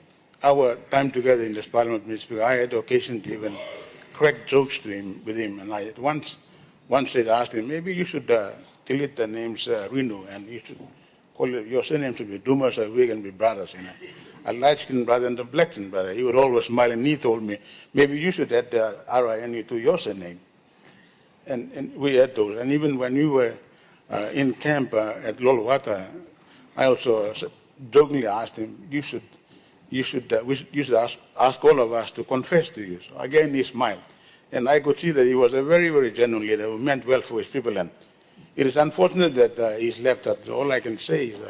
our time together in this Parliament, Mr. Speaker, I had the occasion to even crack jokes with him, and I once asked him, maybe you should delete the names Rinu, and you should call your surname should be Dumar, so we can be brothers. A light-skinned brother and a black-skinned brother. He would always smile, and he told me, maybe you should add the R-I-N-U to your surname. And we had those. And even when we were in camp at Lolwata, I also jokingly asked him, you should ask all of us to confess to you. So again, he smiled. And I could see that he was a very, very genuine leader who meant well for his people. And it is unfortunate that he's left us. All I can say is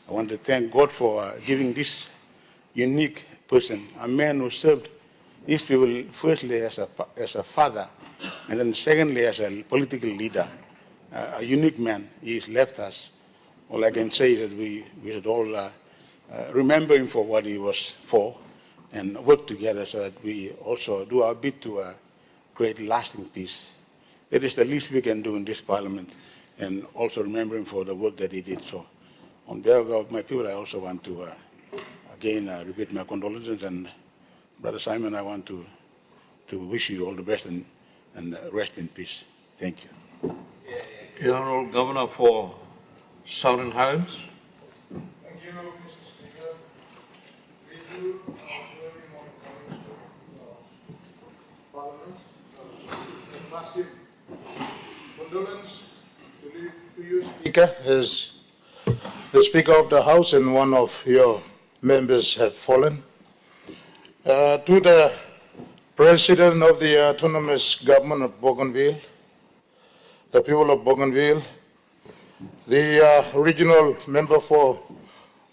I want to thank God for giving this unique person, a man who served these people firstly as a father, and then secondly as a political leader, a unique man. He's left us. All I can say is that we should all remember him for what he was for, and work together so that we also do our bit to create lasting peace. That is the least we can do in this Parliament, and also remember him for the work that he did. So on behalf of my people, I also want to again repeat my condolences, and Brother Simon, I want to wish you all the best and rest in peace. Thank you. The Honourable Governor for Southern Highlands. Thank you, Mr. Speaker. We do early morning comments to Parliament. A massive condolence to you, Speaker, as the Speaker of the House and one of your members have fallen. To the President of the Autonomous Government of Bougainville, the people of Bougainville, the Regional Member for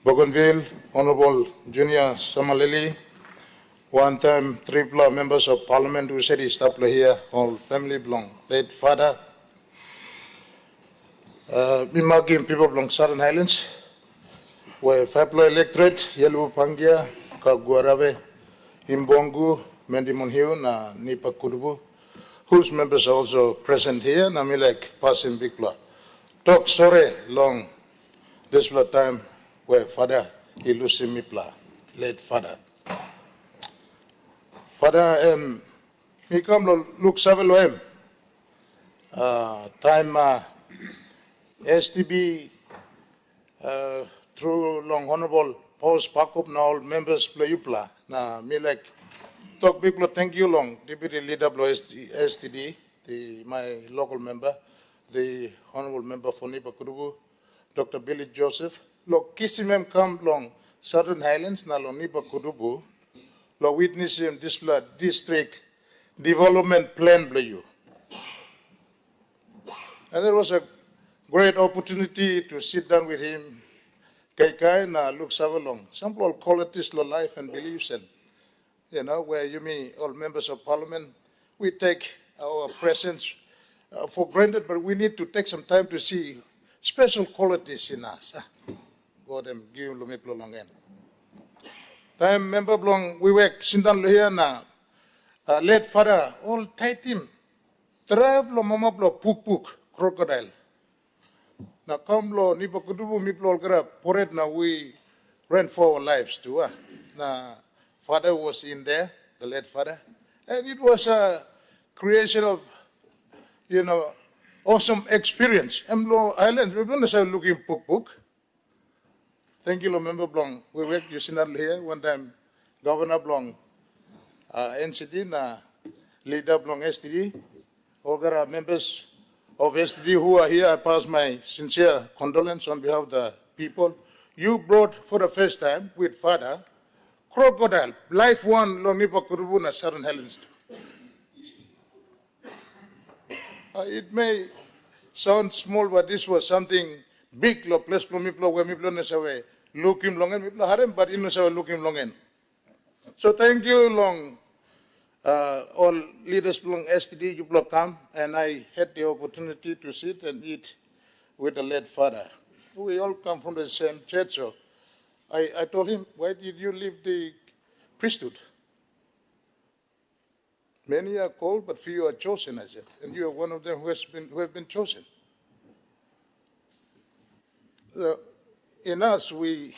Bougainville, Honorable Junior Samalili, one-time triple members of Parliament who said he's up here, all family belong, late father, Mimaki people belong Southern Highlands, where Faplo electorate, Yelu Pangia, Kaguarave, Imbongu, Mendimonhiu, na Nipa Kurubu, whose members are also present here, Namilek Pasim Bikla. Talk sorry long this time where Father Ilusi Mipla, late Father. Father, me come look savelo time STB through long honorable post Pakup now all members play upla na me like talk big thank you long deputy leader STD my local member the honorable member for Nipa Kurubu Dr. Billy Joseph lo kisimem come long Southern Highlands na lo Nipa Kurubu lo witness him this district development plan play you. And it was a great opportunity to sit down with him, Kai na look savalong. Some qualities of life and beliefs, and where you mean all members of parliament, we take our presence for granted, but we need to take some time to see special qualities in us. God and give them long end. Time member long we work sindan here na late father all tight him. Drive lo mama blo puk crocodile. Na come lo Nipa Kudubu miplo gra poret na we ran for our lives too. Na father was in there, the late father, and it was a creation of awesome experience. Emlo Islands, we don't say looking puk. Thank you, member Blong. We worked you here one time. Governor Blong, NCD na leader Blong STD. All the members of STD who are here, I pass my sincere condolence on behalf of the people. You brought for the first time with father, crocodile, life one, long Nipa Kurubu na Southern Highlands. It may sound small, but this was something big, lo place lo miplo where miplo nasawe look him long and miplo harem, but in nasawe look him long end. So thank you long. All leaders belong STD, you block come, and I had the opportunity to sit and eat with the late father. We all come from the same church, so I told him, why did you leave the priesthood? Many are called, but few are chosen, I said, and you are one of them who have been chosen. In us, we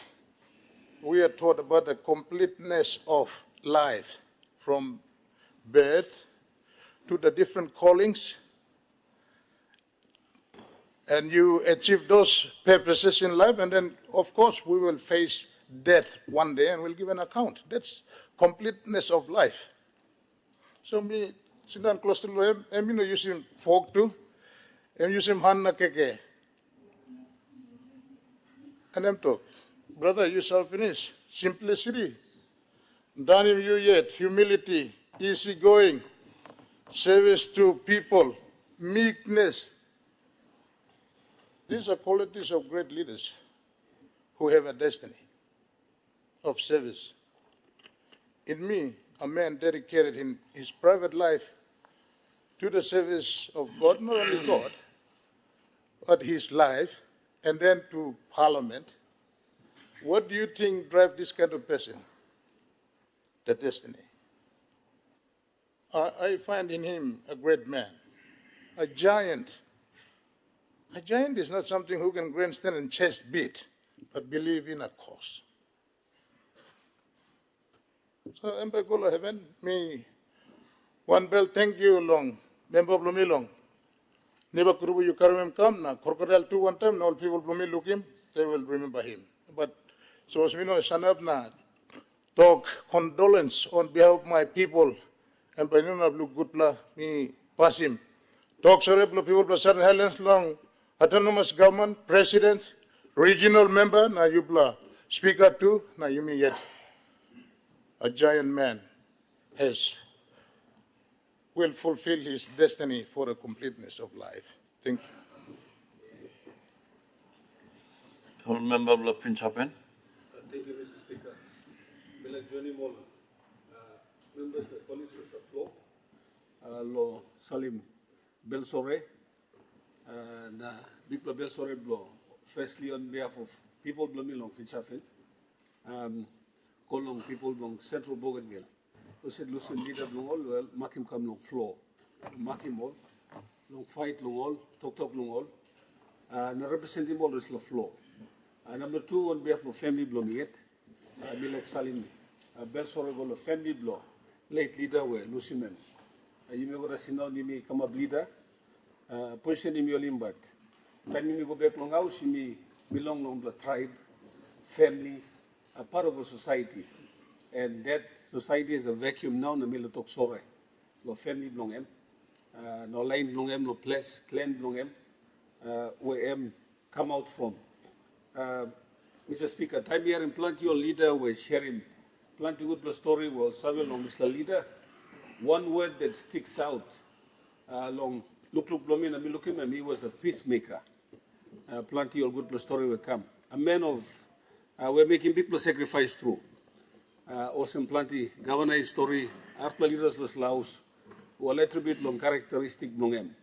are taught about the completeness of life from birth to the different callings, and you achieve those purposes in life, and then of course we will face death one day and we'll give an account. That's completeness of life. So me sit down close to him, and me no use him fork too, and use him hand na keke. And them talk, brother, you shall finish. Simplicity. Done him you yet, humility, easygoing, service to people, meekness. These are qualities of great leaders who have a destiny of service. In me, a man dedicated in his private life to the service of God, not only God, but his life, and then to Parliament. What do you think drives this kind of person? The destiny. I find in him a great man, a giant. A giant is not something who can grandstand and chest beat, but believe in a cause. So, Embagolo Heaven, me, one bell, thank you long, member Blumi long. Never could you carry him come now. Crocodile too one time, all people Blumi look him, they will remember him. But so as we know, Shanab na talk condolence on behalf of my people, and by none of look good pla, me pass him. Talk sorry people plus Southern Highlands long, autonomous government, president, regional member, na you bla, speaker too, na you me yet. A giant man will fulfill his destiny for the completeness of life. Thank you. Member of Finchapen. Thank you, Mr. Speaker. Like Johnny Molan, members and colleagues of the floor, Lo Salim Belsore, and Bipla Belsore Blo, firstly on behalf of people belonging Finchapen, Kolong people belong Central Bougainville, who said Lucien leader belong all well, Makim come long floor, Makimol, long fight long all, talk long all, and representing all is the floor. Number two, on behalf of family blow me yet, Bilek Salim, Belsorego, family blow, late leader where Lucy Mem. You may go to Sina, you may come up leader, position in your limbat. Time you go back long house, you may belong to the tribe, family, a part of a society. And that society is a vacuum now, no mila tok sore. No family belong em, no line belong em, no place, clan belong em, where em come out from. Mr. Speaker, time here in plenty your leader was sharing plenty good story was serving on Mr. Leader. One word that sticks out long look blomin and me look him and he was a peacemaker. Plenty your good story will come. A man of we're making people sacrifice through. Awesome plenty governor story our leaders was Laos will attribute long characteristic long em.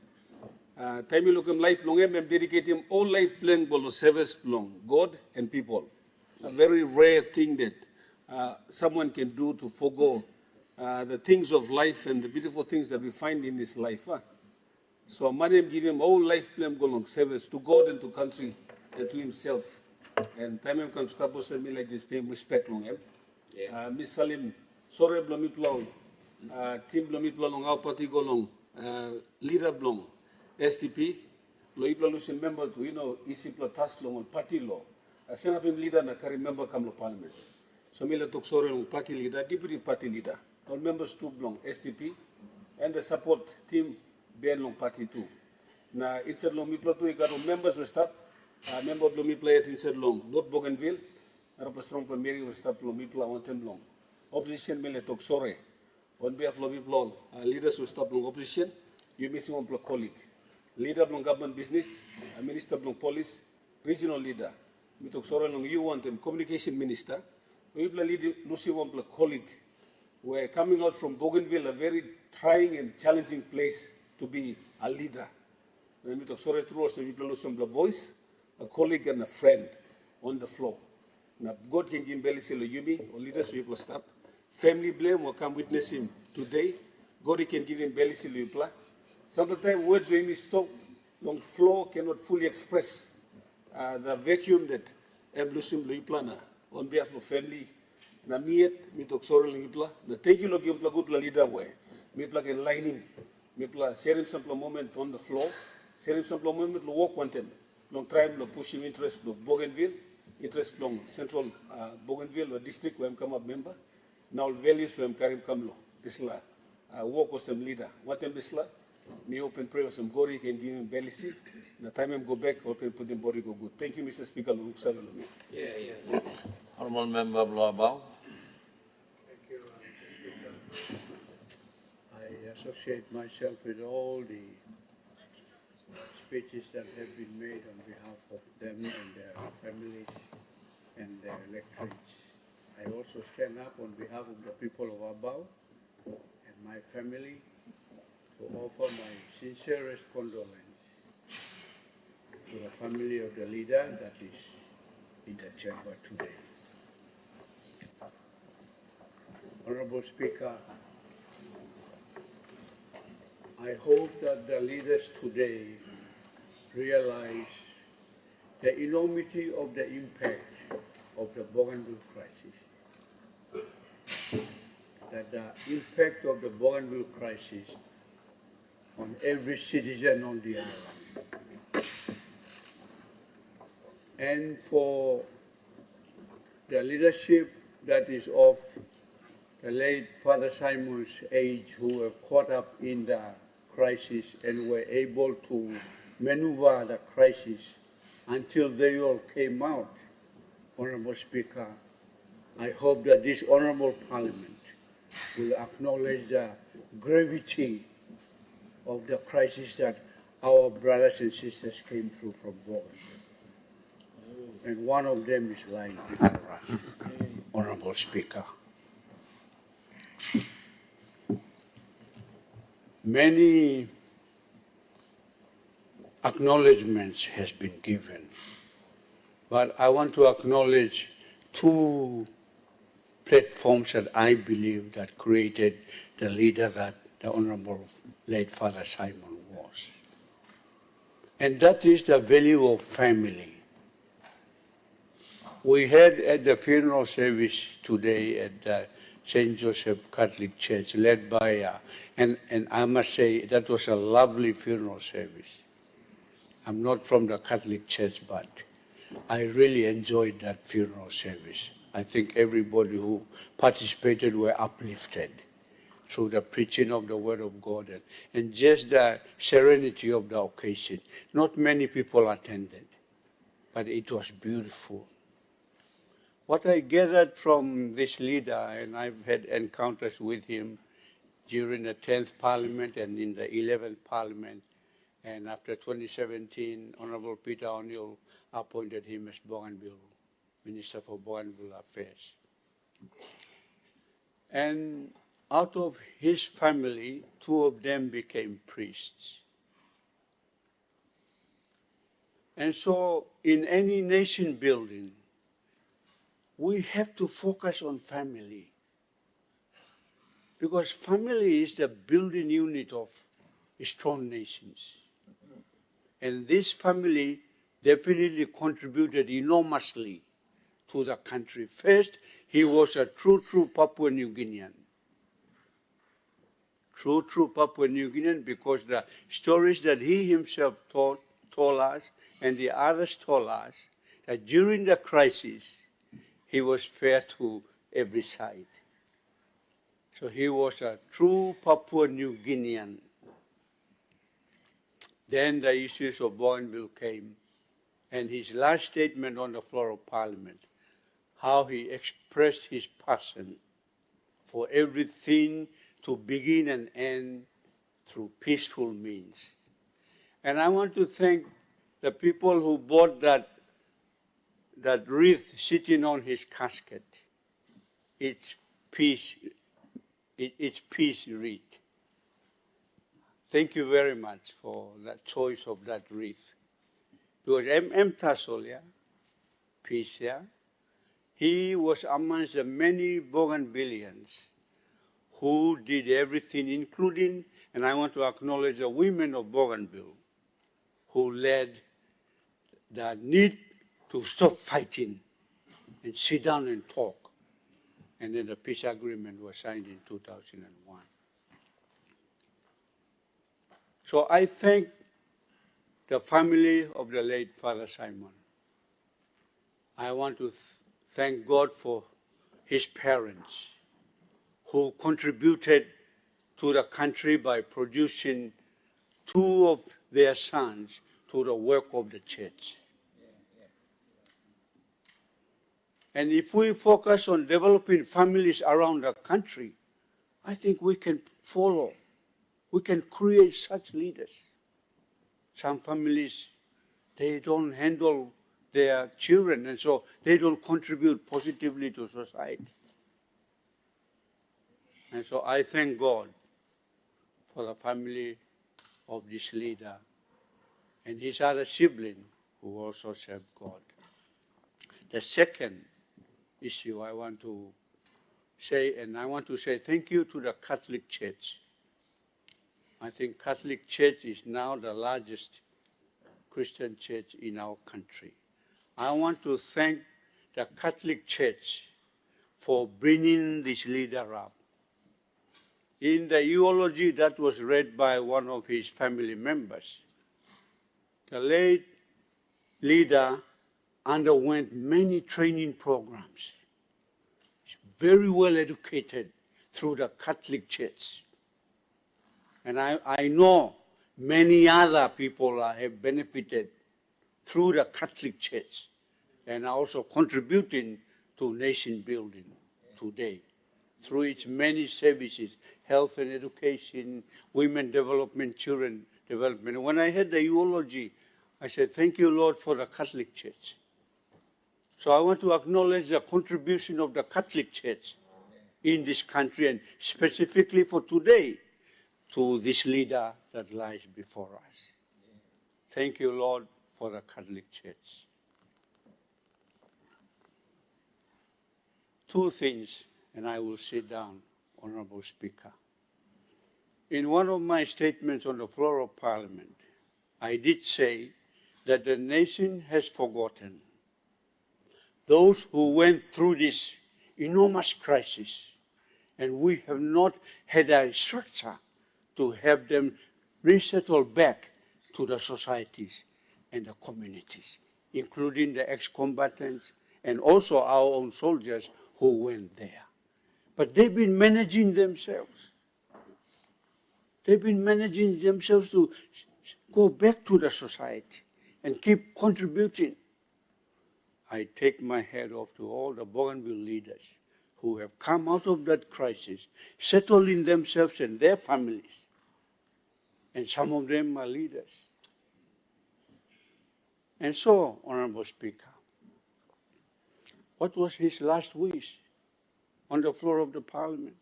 Time you look him life long em dedicate him all life playing bolo service long God and people. A very rare thing that someone can do to forego the things of life and the beautiful things that we find in this life. So my name give him all life playing long service to God and to country and to himself. And time him comes stop us and me like this pay respect long em. Miss Salim, sorry blomi plow, team blomi plow long our party go long, leader blong, STP, lo ipla lusin member to isi pla task long on party law. Sena pim leader na carry member come lo parliament. So me la tok sorry long party leader, deputy party leader, all members too belong STP, and the support team ben long party too. Na inside long mi pla tu ikaro members will stop, member of mi play at inside long, not Bougainville. Rapa strong primary will stop Lomipla on them long. Opposition will talk sorry. On behalf of Lomipla, leaders will stop long opposition. You missing one colleague. Leader of government business, a minister of police, regional leader. We talk sorry long you want them, communication minister. We will lead Lucy one colleague. We're coming out from Bougainville, a very trying and challenging place to be a leader. When we talk sorry through us, we will lose some voice, a colleague and a friend on the floor. Now, God can give belly selo yumi or leaders will stop. Family blame will come witness him today. God can give him belly selo yupla. Sometimes words when we stop long flow cannot fully express the vacuum that eblusim lo yupla on behalf of family. Na miet mi tok sorol yupla. Na thank you lo yupla good leader way. Mi plug in lining. Mi plug share him some moment on the floor. Share him some moment lo walk one time. Long tribe lo pushing interest lo Bougainville. Interest long central Bougainville district where I'm come up member. Now values where I'm carrying come lo. This la work with some leader. What time this la? Me open prayer with some gori can give him belly seat. The time I'm go back, open put him body go good. Thank you, Mr. Speaker. Yeah. Honorable member Blabao. Thank you, Mr. Speaker. I associate myself with all the speeches that have been made on behalf of them and their families and their electorates. I also stand up on behalf of the people of Abao and my family to offer my sincerest condolence to the family of the leader that is in the chamber today. Honorable Speaker, I hope that the leaders today realize the enormity of the impact of the Bougainville crisis. That the impact of the Bougainville crisis on every citizen on the island. And for the leadership that is of the late Father Simon's age, who were caught up in the crisis and were able to maneuver the crisis until they all came out. Honorable Speaker, I hope that this Honorable Parliament will acknowledge the gravity of the crisis that our brothers and sisters came through from Bougainville. And one of them is lying before us. Honorable Speaker, many acknowledgements has been given, but I want to acknowledge two platforms that I believe that created the leader that the Honorable late Father Simon was. And that is the value of family. We had at the funeral service today at the St. Joseph Catholic Church, led by, and I must say that was a lovely funeral service. I'm not from the Catholic Church, but I really enjoyed that funeral service. I think everybody who participated were uplifted through the preaching of the Word of God and just the serenity of the occasion. Not many people attended, but it was beautiful. What I gathered from this leader, and I've had encounters with him during the 10th Parliament and in the 11th Parliament, and after 2017, Honorable Peter O'Neill appointed him as Bougainville, Minister for Bougainville Affairs. And out of his family, 2 of them became priests. And so in any nation building, we have to focus on family, because family is the building unit of strong nations. And this family definitely contributed enormously to the country. First, he was a true Papua New Guinean. True Papua New Guinean, because the stories that he himself told us and the others told us, that during the crisis, he was fair to every side. So he was a true Papua New Guinean. Then the issues of Bougainville came, and his last statement on the floor of Parliament, how he expressed his passion for everything to begin and end through peaceful means. And I want to thank the people who bought that wreath sitting on his casket. It's peace wreath. Thank you very much for that choice of that wreath. Because M. Tassel, yeah, peace, yeah, he was amongst the many Bougainvilleans who did everything, including, and I want to acknowledge the women of Bougainville, who led the need to stop fighting and sit down and talk. And then the peace agreement was signed in 2001. So I thank the family of the late Father Simon. I want to thank God for his parents who contributed to the country by producing 2 of their sons to the work of the church. And if we focus on developing families around the country, I think we can follow. We can create such leaders. Some families, they don't handle their children, and so they don't contribute positively to society. And so I thank God for the family of this leader and his other sibling who also served God. The second issue I want to say, and I want to say thank you to the Catholic Church. I think Catholic Church is now the largest Christian church in our country. I want to thank the Catholic Church for bringing this leader up. In the eulogy that was read by one of his family members, the late leader underwent many training programs. He's very well educated through the Catholic Church. And I know many other people have benefited through the Catholic Church and are also contributing to nation building today through its many services, health and education, women development, children development. And when I heard the eulogy, I said, thank you, Lord, for the Catholic Church. So I want to acknowledge the contribution of the Catholic Church in this country, and specifically for today, to this leader that lies before us. Thank you, Lord, for the Catholic Church. 2 things, and I will sit down, Honorable Speaker. In one of my statements on the floor of Parliament, I did say that the nation has forgotten those who went through this enormous crisis, and we have not had a structure to help them resettle back to the societies and the communities, including the ex-combatants and also our own soldiers who went there. But they've been managing themselves. They've been managing themselves to go back to the society and keep contributing. I take my hat off to all the Bougainville leaders who have come out of that crisis, settling themselves and their families. And some of them are leaders. And so, Honorable Speaker, what was his last wish on the floor of the Parliament?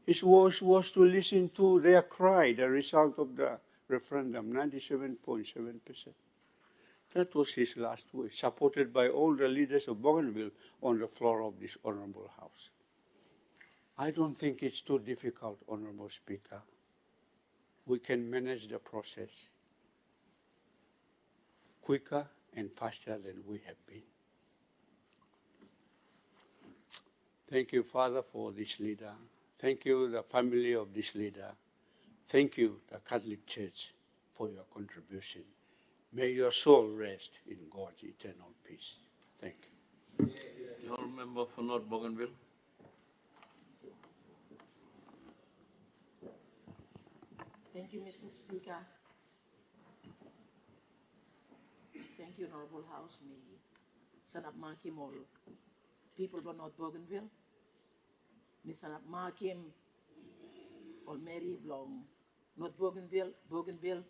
His wish was to listen to their cry, the result of the referendum, 97.7%. That was his last wish, supported by all the leaders of Bougainville on the floor of this Honorable House. I don't think it's too difficult, Honorable Speaker. We can manage the process quicker and faster than we have been. Thank you, Father, for this leader. Thank you, the family of this leader. Thank you, the Catholic Church, for your contribution. May your soul rest in God's eternal peace. Thank you. You all member for North Bougainville? Thank you, Mr. Speaker. Thank you, Honorable House. Me, Sanap Makim, all people from North Bougainville. Me Sanap Makim, all Mary, belong North Bougainville.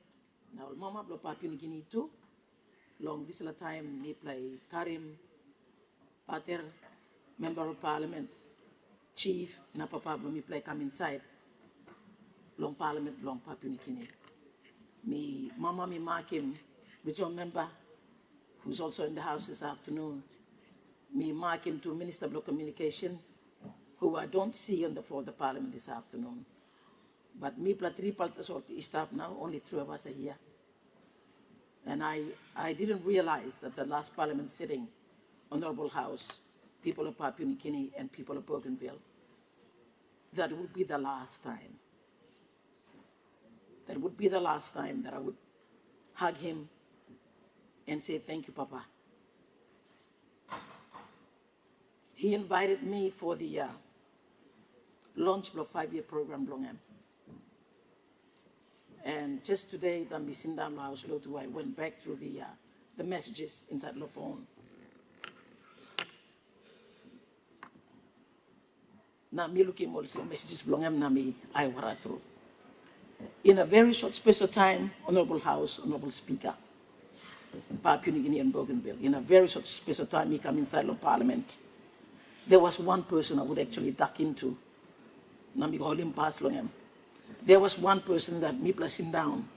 Now, Mama, belong Papua New Guinea too. Long this time, me play Karim, Pater, Member of Parliament, Chief, na Papa, me play come inside. Long Parliament, long Papua New Guinea. Me, Mama, me Makim, regional member, who's also in the House this afternoon. Me Makim to Minister of Communication, who I don't see on the floor of the Parliament this afternoon. But me, three paltas of the staff now, only three of us are here. And I didn't realize that the last Parliament sitting, Honorable House, people of Papua New Guinea and people of Bougainville, that it would be the last time. That would be the last time that I would hug him and say, thank you, Papa. He invited me for the launch of a 5-year program, Blongam. And just today, I'm sitting down house, I went back through the messages inside the phone. Now, me looking at the messages, Blongam, na me, I were through. In a very short space of time, Honorable House, Honorable Speaker, Papua New Guinea and Bougainville, in a very short space of time, he come inside of Parliament. There was one person I would actually duck into. Now me call him pass Longam. There was one person that me place him down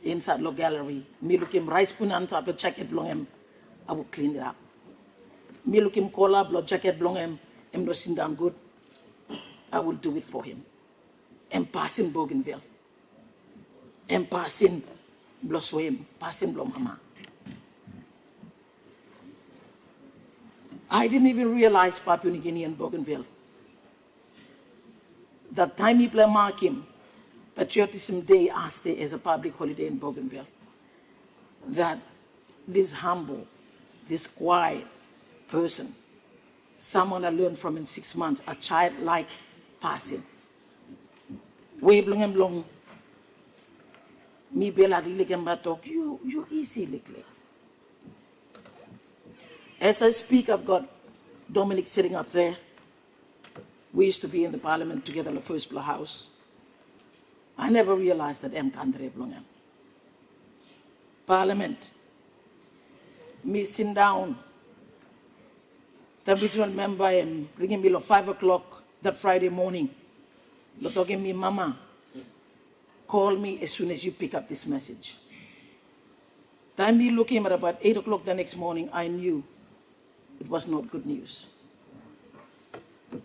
inside the gallery. Me look him rice spoon on top of jacket Longam, I would clean it up. Me look him collar, blood jacket Longam, him no sit down good, I will do it for him. And pass him Bougainville. And passing Bloswim, passing Blomama. I didn't even realize Papua New Guinea and Bougainville. That time he play Markim, Patriotism Day asked it as a public holiday in Bougainville. That this humble, this quiet person, someone I learned from in 6 months, a childlike passing. We blong me bela talk, you easy likely. As I speak, I've got Dominic sitting up there. We used to be in the Parliament together in the first floor house. I never realized that country belong. Parliament, me sitting down, the regional member ringing me at 5 o'clock that Friday morning. They're talking me, Mama, call me as soon as you pick up this message. Time me looking at about 8 o'clock the next morning, I knew it was not good news.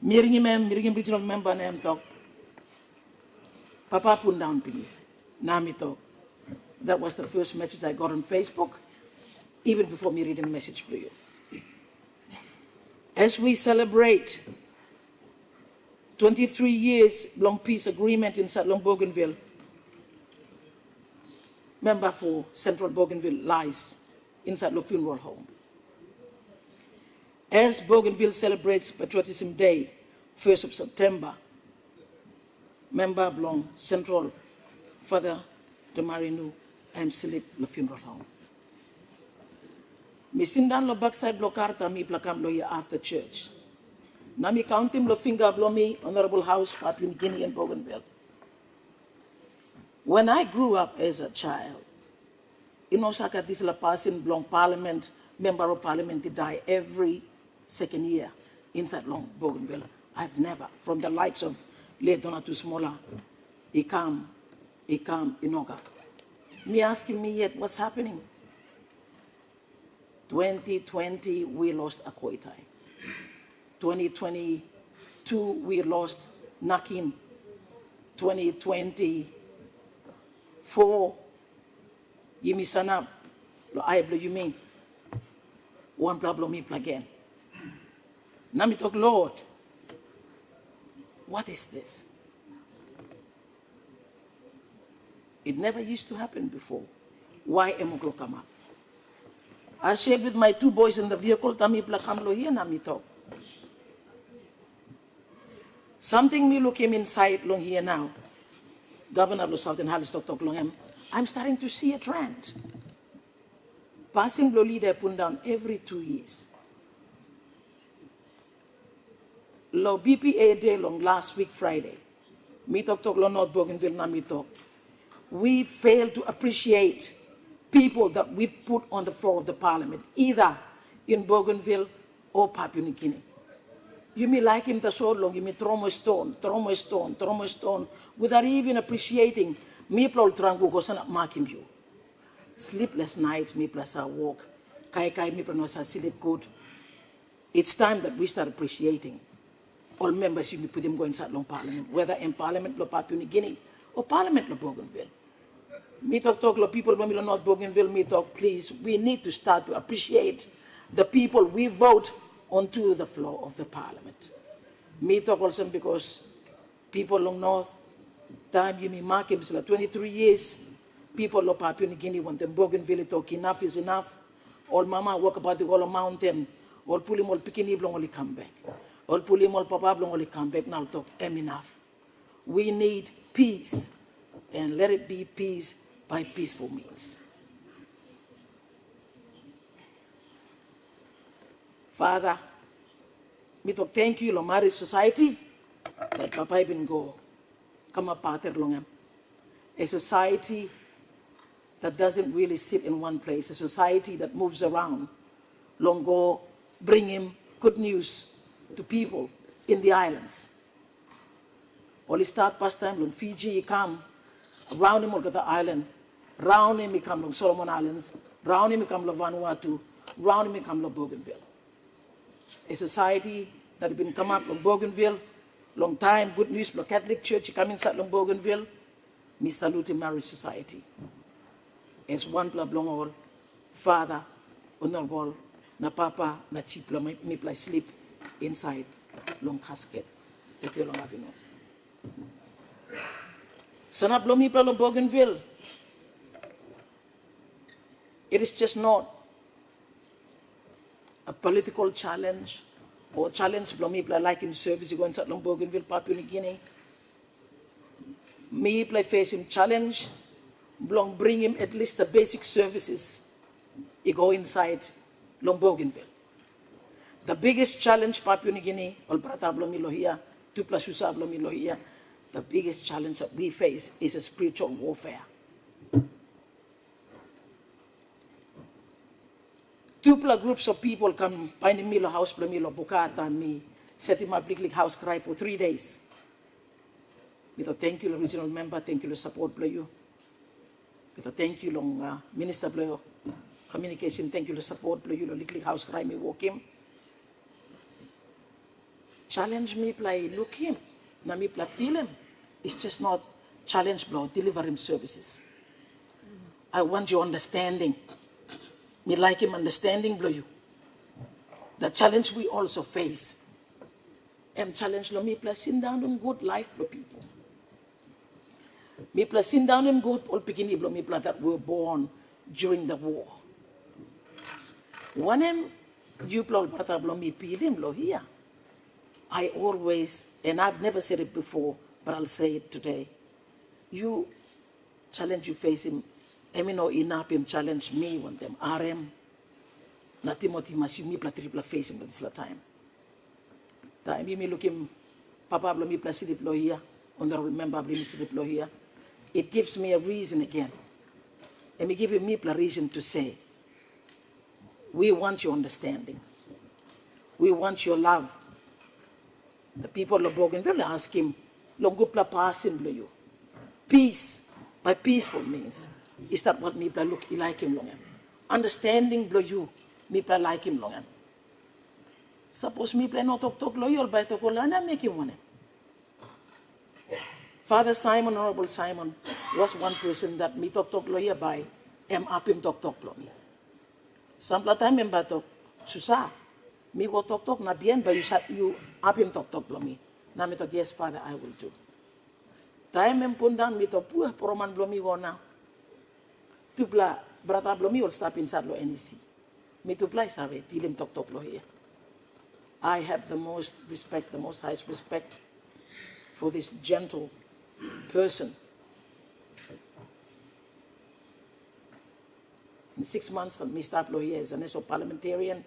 Me ringing regional member and talk, Papa put down please. Namito. That was the first message I got on Facebook, even before me reading the message to you. As we celebrate 23 years long peace agreement inside Long Bougainville, member for Central Bougainville lies inside the funeral home. As Bougainville celebrates Patriotism Day, 1st of September, member belong Central Father Dumar, I'm sleep the funeral home. Mi sindan lo backside lo karta mi plakam lo here after church. Na mi count him lo finger blow me, Honorable House, Papua Guinea and Bougainville. When I grew up as a child, in Osaka, this la passing long parliament, member of parliament to die every second year inside Long Bougainville. I've never, from the likes of Le Donatus Mola, Ikam, Inoga. Me asking me yet, what's happening? 2020, we lost Akoitai. 2022, we lost Nakin. 2024, Yimisanap, lo ayablo yumi, one problem me again. Now me talk, Lord, what is this? It never used to happen before. Why am I come up? I shared with my two boys in the vehicle, Tami Plakamlo here, Nami talk. Something me look him inside long here now. Governor of Southern Halistock talk long him. I'm starting to see a trend. Passing blow leader put down every 2 years. Lo BPA day long last week Friday. Me talk lo North Bougainville na me talk. We fail to appreciate people that we put on the floor of the parliament, either in Bougainville or Papua New Guinea. You may like him so long, you may throw a stone, without even appreciating me plol trangu ko sana makim you. Sleepless nights, me plus our walk. Kai me plus our sleep good. It's time that we start appreciating all members you may put them go inside long parliament, whether in parliament lo Papua New Guinea or parliament lo Bougainville. Me talk lo people when we lo North Bougainville, me talk please, we need to start to appreciate the people we vote onto the floor of the parliament. Me talk also because people long North, time you me mark him 23 years, people lo Papua New Guinea want them Bougainville talk enough is enough. All mama walk about the whole mountain, all pull him all picking long only come back. All pull him all papa long only come back now talk enough. We need peace, and let it be peace by peaceful means. Father, me talk thank you, Lomari society, that Papa even go, come up pater long a society that doesn't really sit in one place, a society that moves around, long go, bring him good news to people in the islands. Only start past time, long Fiji, he come, around him, the island, round him, he come, long Solomon Islands, round him, he come, long Vanuatu, round him, he come, long Bougainville. A society that has been come up from Bougainville, long time, good news, the Catholic Church, come inside from Bougainville, me salute marriage society. As one club long all, father, honorable, na papa, na chipla, me play sleep inside long casket. Tete long avino. Sana blow me long Bougainville. It is just not a political challenge or challenge blow me play like in service you go inside long Bougainville, Papua New Guinea. Me play face him challenge, long bring him at least the basic services. He go inside long Bougainville. The biggest challenge Papua New Guinea, all Prata blow me lohia, 2 plus Usa blow me lohia. The biggest challenge that we face is a spiritual warfare. 2 groups of people come find me lo house blow me lo bukata me set him up big house cry for 3 days. We thank you, regional member, thank you, support blow you. We thank you, long minister blow communication, thank you, support blow you, little house cry me walk him. Challenge me play look him, na me play feel him. It's just not challenge blow, deliver him services. I want your understanding. Me like him understanding blow you. The challenge we also face. Challenge lo me placing down in good life blow people. Me placing down in good all beginning blow me blood that were born during the war. When you blow brother blow me peel him blow here. I always, and I've never said it before, but I'll say it today. You challenge you face him. No inap him challenge me when them RM. Na Timothy mas you me pla tripla face him this time. Time you me look him Papa blo me pla sit blow here. Honorable member blo me sit blow here. It gives me a reason again. And me give him me pla reason to say. We want your understanding. We want your love. The people of Bougainville ask him, Longupla passing blow you. Peace, by peaceful means. Is that what me look like him long? Understanding blow you, me like him long. Suppose me not talk loyal by the Kolana make him one. Father Simon, Honorable Simon, was one person that me talk loyal by up him talk blow me. Some time member talk Susa. Me go talk na bien, but you up him talk blow me. Na me talk, yes, Father, I will do. Time em pundan me talk puah poroman blow me go now. Tupla brother blow me or stop inside lo NEC. Me tupla sabe till him talk blow here. I have the most respect, the most highest respect for this gentle person. In 6 months that me start blow here as an SO parliamentarian,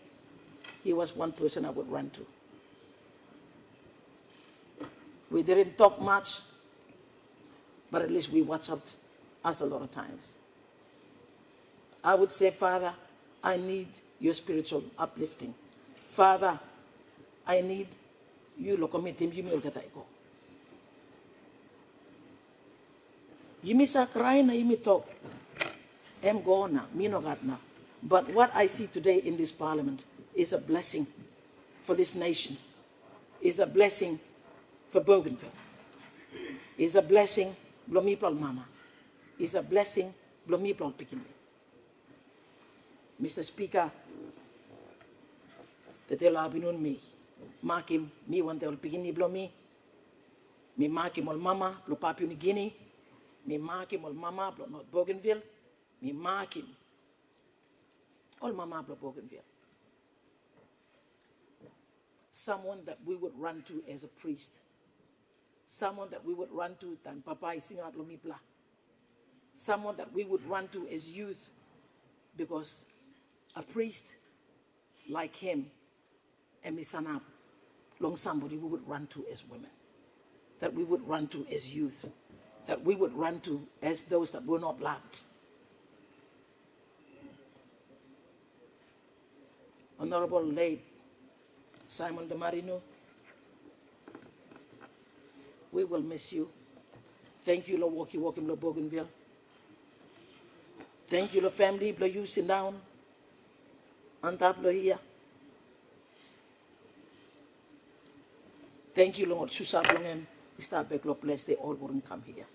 he was one person I would run to. We didn't talk much, but at least we WhatsApped us a lot of times. I would say, Father, I need your spiritual uplifting. Father, I need you lokomitim you milk go. You miss a cry na you talk. I'm gone now, me no got now. But what I see today in this parliament is a blessing for this nation, is a blessing for Bougainville, is a blessing, Blomipal Mama, is a blessing, Blomipal Pikin. Mr. Speaker, the telabinun me, mark him, me one tel Pikin Blomi, me mark him all Mama, Blo Papua New Guinea, me mark him all Mama, Blo North Bougainville, me mark him all Mama, Blo Bougainville. Someone that we would run to as a priest. Someone that we would run to than Papa Isingat Lomipla. Someone that we would run to as youth, because a priest like him and Misanap, long somebody we would run to as women, that we would run to as youth, that we would run to as those that were not loved. Honorable late Simon Demarino, we will miss you. Thank you, Lord Walkie, Lord Bougainville. Thank you, Lord family, Lord you sit down. On top, Lord here. Thank you, Lord. Susa Blongem, start back, Lord bless, they all wouldn't come here.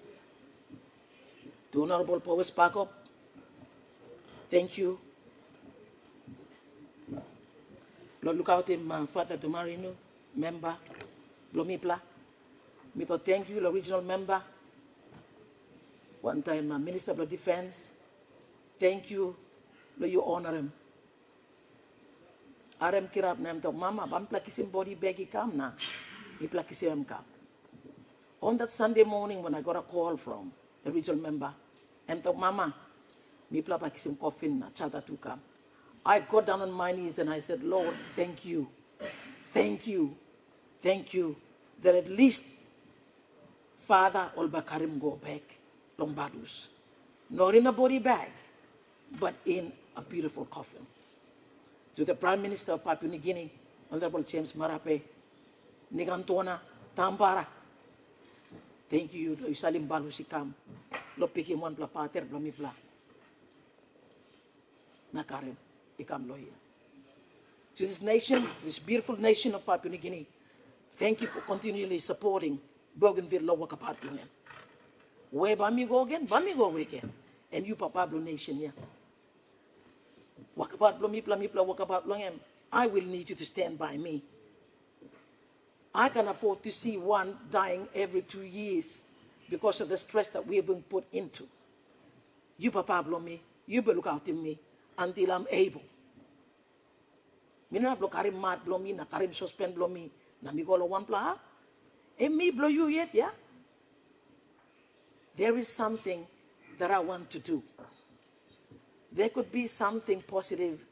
To Honorable Powers Park up. Thank you. Lord, look out him, Father Dumarino, member, Blomipla. Me to thank you, the regional member. One time, Minister of Defense. Thank you, Lord, you honor him. Arem kirap na to Mama, bam plakisim body baggy kam na. Me plakisim kam. On that Sunday morning when I got a call from the regional member, to Mama, me plakisim coffin na chata to kam. I got down on my knees and I said, Lord, thank you, thank you, thank you, that at least Father Olbakarim go back, Lombardus. Not in a body bag, but in a beautiful coffin. To the Prime Minister of Papua New Guinea, Honorable James Marape, Nigantona, Tambara. Thank you, Salim Balusikam, Lopikim one plapater, Blomipla. Nakarim. To this nation, this beautiful nation of Papua New Guinea, thank you for continually supporting Bougainville Lower Kapatunian. Where Bamigo again? Bamigo again. And you Papa Blue Nation here. Wakapat Blomipla Mipla Wakapat Longem. I will need you to stand by me. I can afford to see one dying every 2 years because of the stress that we have been put into. You Papa Blomi, you will look out in me until I'm able. Mina blow karim mat blow me, na karim suspend blow me, na mi golo one pla. And me blow you yet, yeah? There is something that I want to do. There could be something positive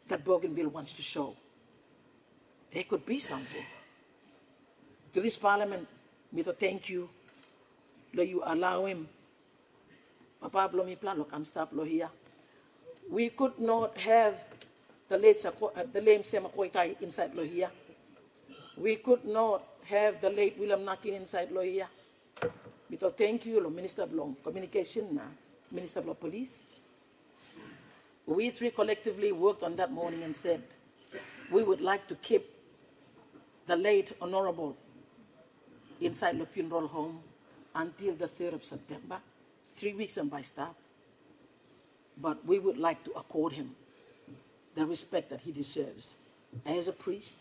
that Bougainville wants to show. There could be something. To this parliament, me to thank you. Lo you allow him. Papa blow me plan, look, I'm stop lo here. We could not have the late Semakoitai inside Lohia. We could not have the late William Nakin inside Lohia. Because thank you, Minister Blom, Communication, Minister Blom Police. We three collectively worked on that morning and said, we would like to keep the late Honorable inside the funeral home until the 3rd of September, 3 weeks and by staff. But we would like to accord him the respect that he deserves as a priest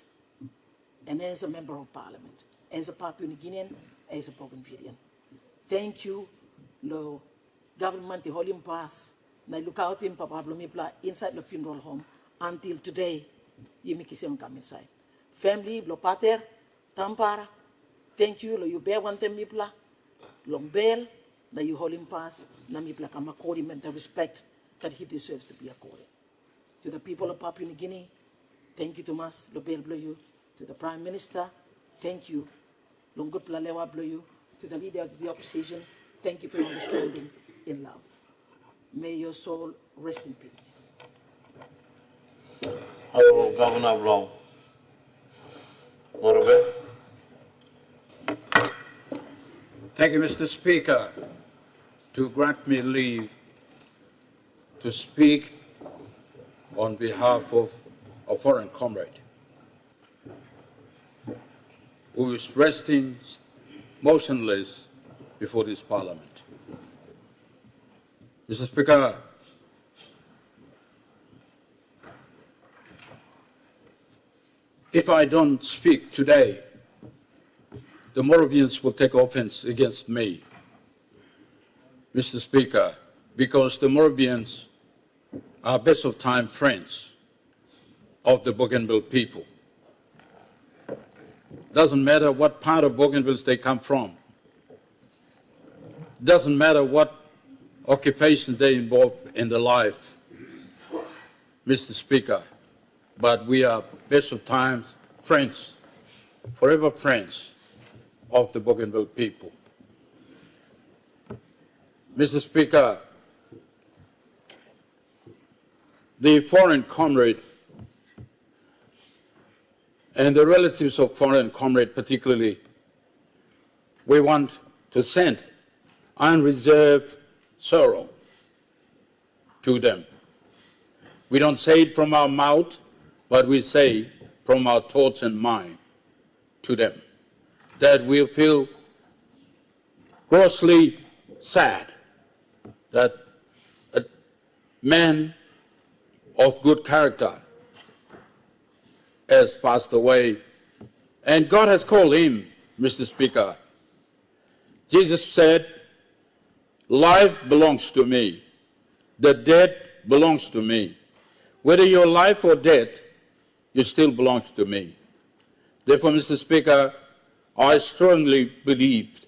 and as a member of parliament, as a Papua New Guinean, as a Bougainvillean. Thank you, the government, the Holy Pass, na look out in Papa Blomipla inside the funeral home until today, you make him come inside. Family, lo pater, tampara, thank you, lo you bear one them mipla, long bell, na you Holy Pass, na mipla come accord him and the respect that he deserves to be accorded. To the people of Papua New Guinea, thank you, Thomas, Lobel blow you. To the Prime Minister, thank you. Longut Plalewa blow you. To the Leader of the Opposition, thank you for your understanding in love. May your soul rest in peace. Honorable Governor Blom. Morobe. Thank you, Mr. Speaker, to grant me leave to speak on behalf of a foreign comrade who is resting motionless before this parliament. Mr. Speaker, if I don't speak today, the Moravians will take offense against me, Mr. Speaker, because the Moravians are best of time friends of the Bougainville people. Doesn't matter what part of Bougainville they come from. Doesn't matter what occupation they involve in their life, Mr. Speaker, but we are best of times friends, forever friends of the Bougainville people. Mr. Speaker, the foreign comrade and the relatives of foreign comrade particularly, we want to send unreserved sorrow to them. We don't say it from our mouth, but we say from our thoughts and mind to them that we feel grossly sad that a man of good character has passed away, and God has called him, Mr. Speaker. Jesus said, life belongs to me. The dead belongs to me. Whether you're alive or dead, you still belong to me. Therefore, Mr. Speaker, I strongly believe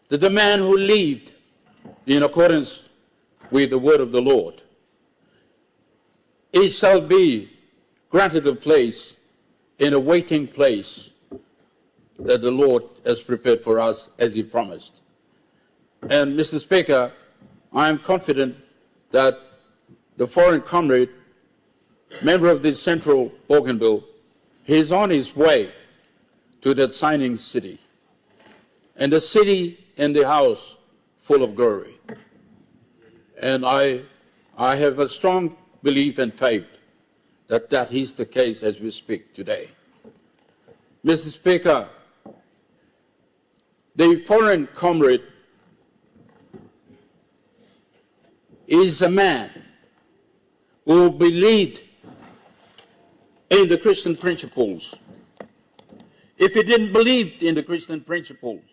that the man who lived in accordance with the word of the Lord, he shall be granted a place in a waiting place that the Lord has prepared for us as he promised. And Mr. Speaker, I am confident that the foreign comrade, member of the Central Bougainville, he is on his way to that signing city, and the city and the house full of glory. And I have a strong belief and faith that that is the case as we speak today. Mr. Speaker, the foreign comrade is a man who believed in the Christian principles. If he didn't believe in the Christian principles,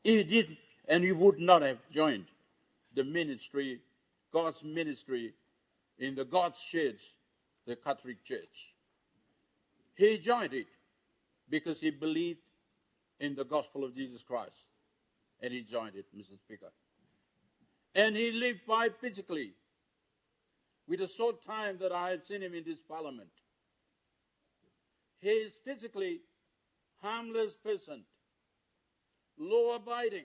he didn't, and he would not have joined the ministry, God's ministry in the God's church, the Catholic Church. He joined it because he believed in the gospel of Jesus Christ. And he joined it, Mr. Speaker. And he lived by it physically. With the short time that I had seen him in this parliament, he is physically harmless person, law-abiding,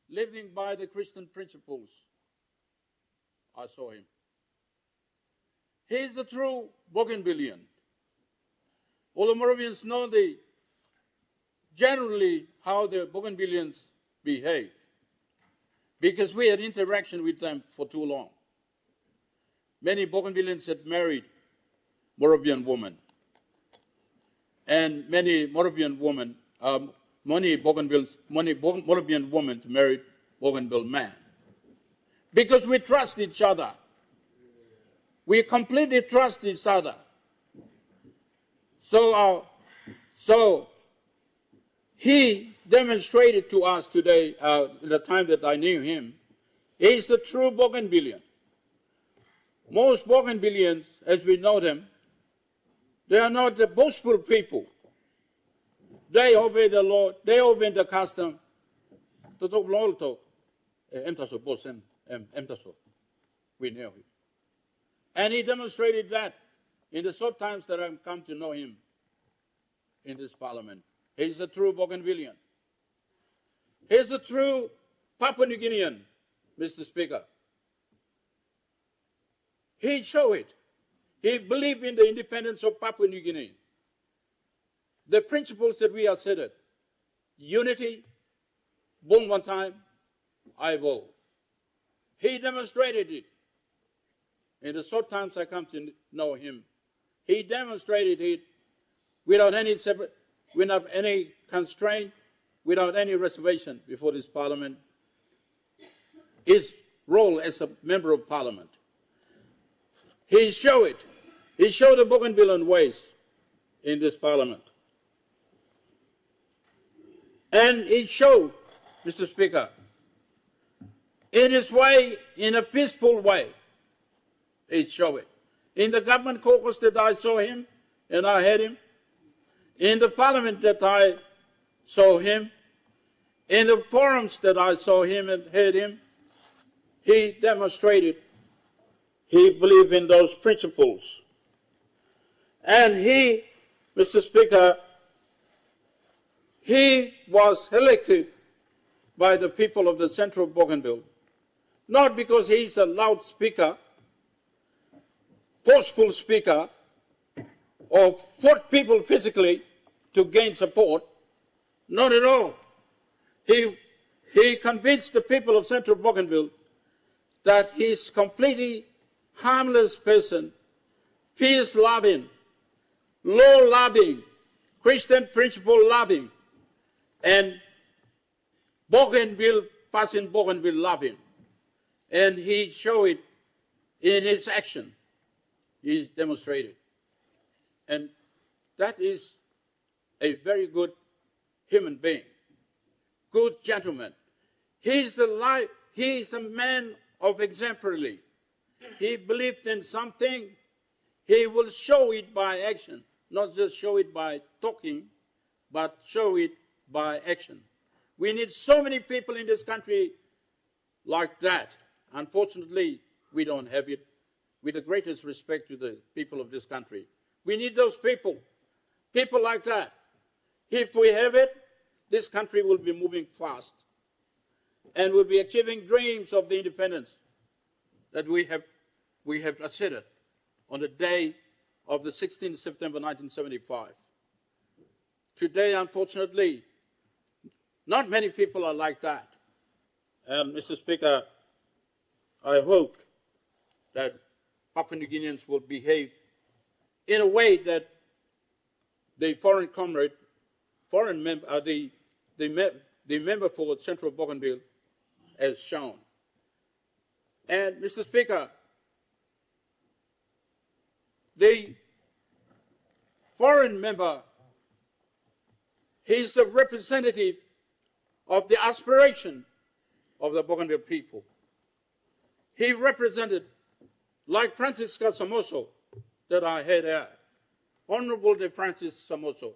living by the Christian principles. I saw him. He is a true Bougainvillean. All the Moravians know generally how the Bougainvilleans behave, because we had interaction with them for too long. Many Bougainvilleans had married Moravian women, and many Moravian women, Moravian women married Bougainville men, because we trust each other. We completely trust each other. So he demonstrated to us today, the time that I knew him, he is a true Bougainvillean. Most Bougainvilleans, as we know them, they are not the boastful people. They obey the law, they obey the custom. We know him. And he demonstrated that in the short times that I've come to know him in this parliament. He's a true Bougainvillean. He's a true Papua New Guinean, Mr. Speaker. He showed it. He believed in the independence of Papua New Guinea. The principles that we have stated, unity, born one time, I will. He demonstrated it. In the short times I come to know him, he demonstrated it without any constraint, without any reservation before this parliament. His role as a member of parliament. He showed it. He showed the Bougainvillean ways in this parliament. And he showed, Mr. Speaker, in his way, in a peaceful way, he showed it. In the government caucus that I saw him, and I heard him, in the parliament that I saw him, in the forums that I saw him and heard him, he demonstrated he believed in those principles. And he, Mr. Speaker, he was elected by the people of the Central Bougainville, not because he's a loud speaker, forceful speaker, or fought people physically to gain support. Not at all. He convinced the people of Central Bougainville that he's completely harmless person, peace-loving, law-loving, Christian principle-loving, and Bougainville, passing Bougainville-loving. And he showed it in his action. He demonstrated. And that is a very good human being, good gentleman. He's a man of exemplary. He believed in something, he will show it by action, not just show it by talking, but show it by action. We need so many people in this country like that. Unfortunately, we don't have it. With the greatest respect to the people of this country, we need those people like that. If we have it, this country will be moving fast and will be achieving dreams of the independence that we have asserted on the day of the 16th September 1975. Today, unfortunately, not many people are like that. And Mr. Speaker, I hope that Papua New Guineans will behave in a way that the foreign comrade, the member for Central Bougainville has shown. And Mr. Speaker, the foreign member, he's a representative of the aspiration of the Bougainville people. He represented, like Francis Samoso that I had here, Honorable the Francis Samoso,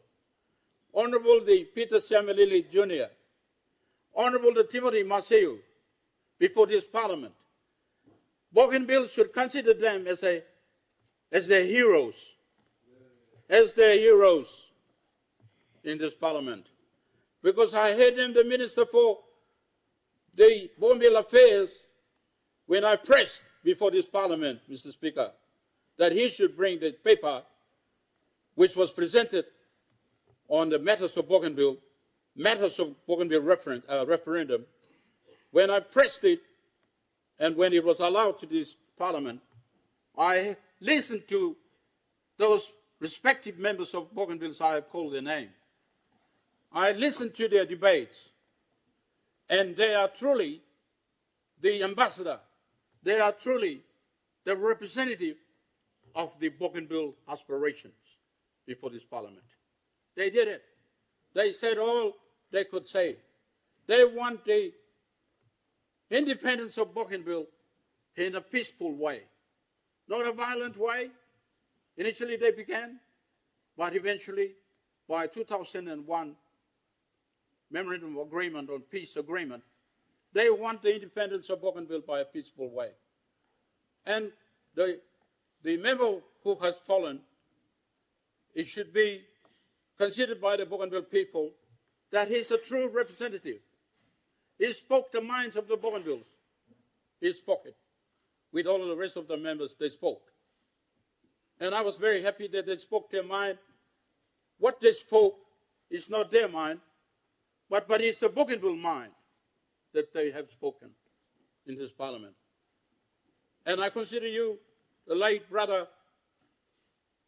Honorable the Peter Siamalili Jr., Honorable the Timothy Maseu, before this parliament. Bougainville should consider them as their heroes, in this parliament. Because I had him the minister for the Bougainville affairs when I pressed before this parliament, Mr. Speaker, that he should bring the paper which was presented on the matters of Bougainville referendum. When I pressed it, and when it was allowed to this parliament, I listened to those respective members of Bougainville, so I have called their name. I listened to their debates, and they are truly the ambassador. They are truly the representative of the Bougainville aspirations before this parliament. They did it. They said all they could say. They want the independence of Bougainville in a peaceful way, not a violent way. Initially they began, but eventually by 2001 Memorandum of Agreement on Peace Agreement, they want the independence of Bougainville by a peaceful way. And the member who has fallen, it should be considered by the Bougainville people that he's a true representative. He spoke the minds of the Bougainvilles. He spoke it. With all of the rest of the members, they spoke. And I was very happy that they spoke their mind. What they spoke is not their mind, but it's the Bougainville mind that they have spoken in this parliament. And I consider you, the late brother,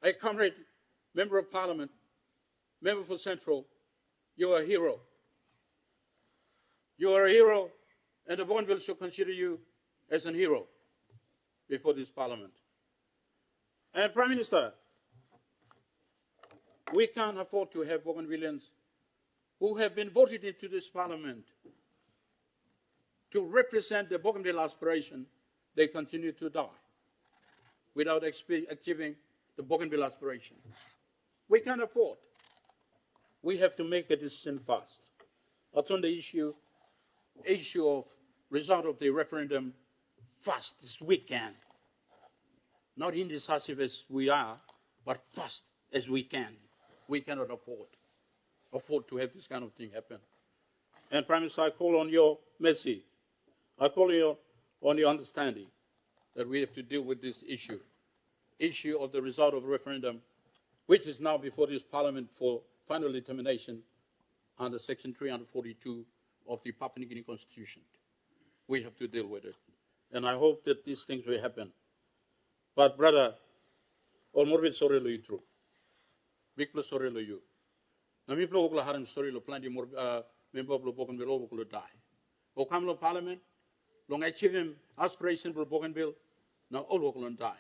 a comrade, member of parliament, member for Central, you are a hero. You are a hero, and the Bougainville should consider you as an hero before this parliament. And Prime Minister, we can't afford to have Bougainvilleans who have been voted into this parliament to represent the Bougainville aspiration. They continue to die without achieving the Bougainville aspiration. We can't afford. We have to make a decision fast. On the issue of result of the referendum fast this weekend. Not indecisive as we are, but fast as we can. We cannot afford to have this kind of thing happen. And Prime Minister, I call on your mercy. I call on your understanding that we have to deal with this issue of the result of referendum, which is now before this Parliament for final determination under Section 342 of the Papua New Guinea Constitution. We have to deal with it. And I hope that these things will happen. But brother, all more bit sorry lo you true. Big plus sorry lo you. Na mi plo okla haram story lo plan di more member of Bougainville lo die. O come lo Parliament, long achieve him aspiration for Bougainville, now all will die.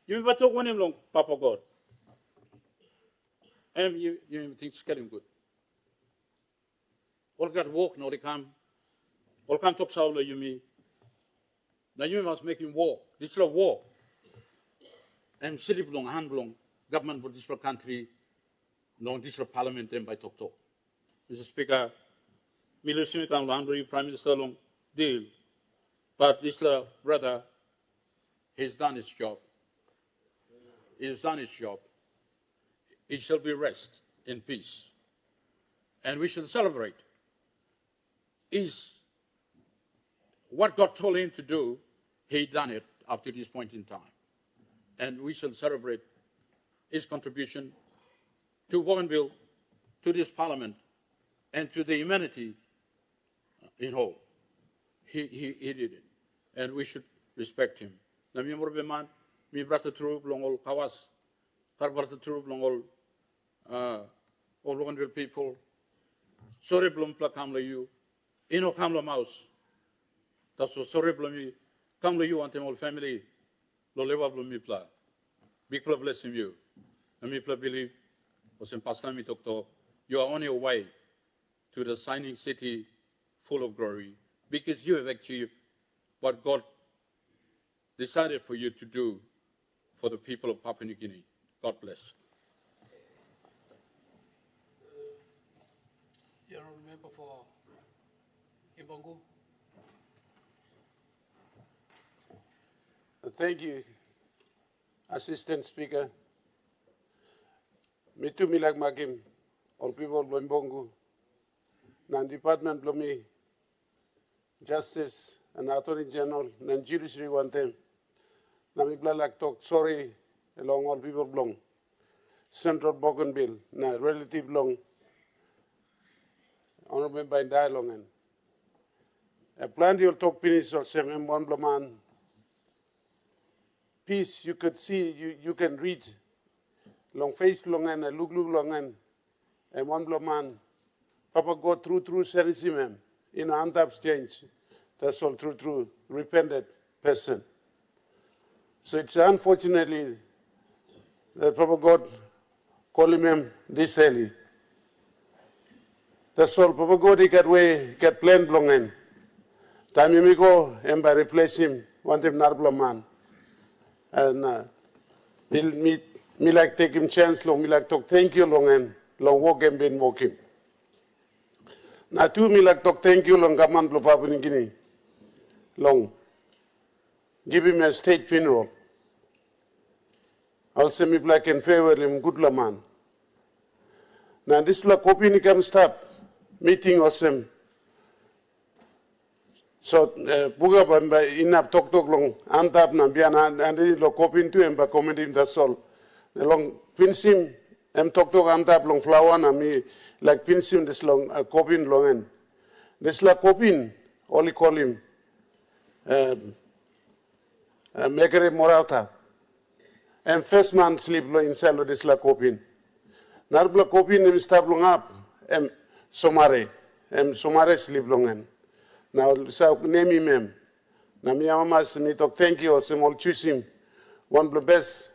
You remember talk one him long Papa God. And you think it's getting good. All got walk now they come. All come talk sao you me. Now you must make him walk. This is a war. And city belong, hand belong, government for this country, long this parliament then by talk. Mr. Speaker, Milusim can land Prime Minister long deal. But this brother, he's done his job. He's done his job. It shall be rest in peace. And we shall celebrate. Is what God told him to do, he done it up to this point in time. And we shall celebrate his contribution to Bougainville, to this parliament, and to the humanity in whole. He did it. And we should respect him. Na mi morbe man, mi brata trup longol kawas, kar brata trup longol all Bougainville people. Sorry blum pla kamla you, ino kamla mouse. That's what sorry blum mi come to you and all family, lo lewa blo mi pla. Big pla blessing you. And me pla believe, was in past time you are on your way to the shining city full of glory, because you have achieved what God decided for you to do for the people of Papua New Guinea. God bless. You don't remember for Ibongo? Thank you, Assistant Speaker. Me too, me like Magim, all people of Mbongo, Nan Department of me, Justice and Attorney General, Nan Judiciary one time. Na me like talk sorry along all people belong. Central Bougainville, na relative long. Honorable by dialogue and. A plan you'll talk finish or seven one blaman. Peace you could see, you can read. Long face long and a look long and one blaman. Papa go through serism in an exchange. That's all true, repentant person. So it's unfortunately that Papa God call him this early. That's all Papa God he get plan long in. Time you go and by replace him, want him narbla man. And me like take him chance long, me like talk thank you long and long walk and been walk him. Now too me like talk thank you long gaman blo Papua New Guinea. Long. Give him a state funeral. Also me black and favor him good la man. Now this la copy ni come stop meeting also. So buga ba inap tok long antap na biana and lo copy to him ba comment him that's all. Long pinsim tok antap long flower na me like pinsim this long copy long en. This la copy only call him Megare Morata. And first man sleep lo inside lo this la copy. Narbla copy him stop long up Somare sleep long en. Now, so name him. Now, me amamas me talk thank you. Also, all choose him. One of the best.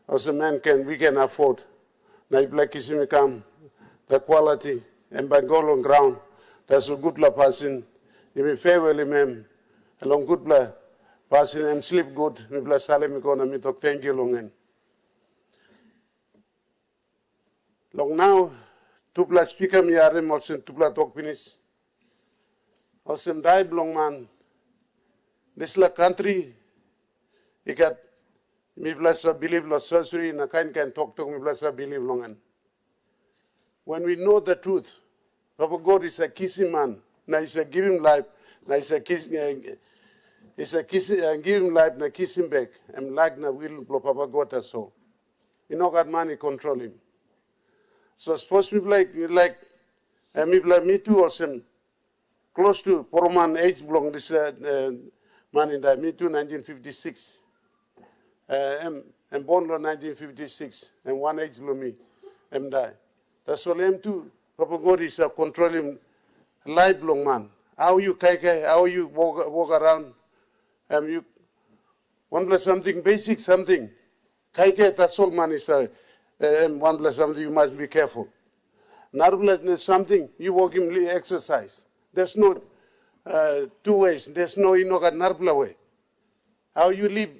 Also, man we can afford. Now, if like him come, the quality and by goal on ground. That's a good la person. If me favor him, along good la person and sleep good. Me bless Salim me gonna me talk thank you long en. Long now, tupla speaker me are also tupla talk finish. Also, die belong man. This la country, you got me bless believe la sorcery na kind can talk me bless believe longan. When we know the truth, Papa God is a kissing man. Na is a give him life. Na is a kiss. Is a kiss. Give him life. Na kiss him back. And like na will blow Papa God as so. You know that money control him. So suppose people like me too also. Close to Poroman age belong this man in the me too 1956. I'm born in 1956 and one age below me. I'm die. That's all I'm too. Papa God is controlling life long man. How you kai, how you walk around. You one plus something basic something. Kai that's all man is one plus something you must be careful. Narbla something you walk him exercise. There's no two ways. There's no narbla way. How you live,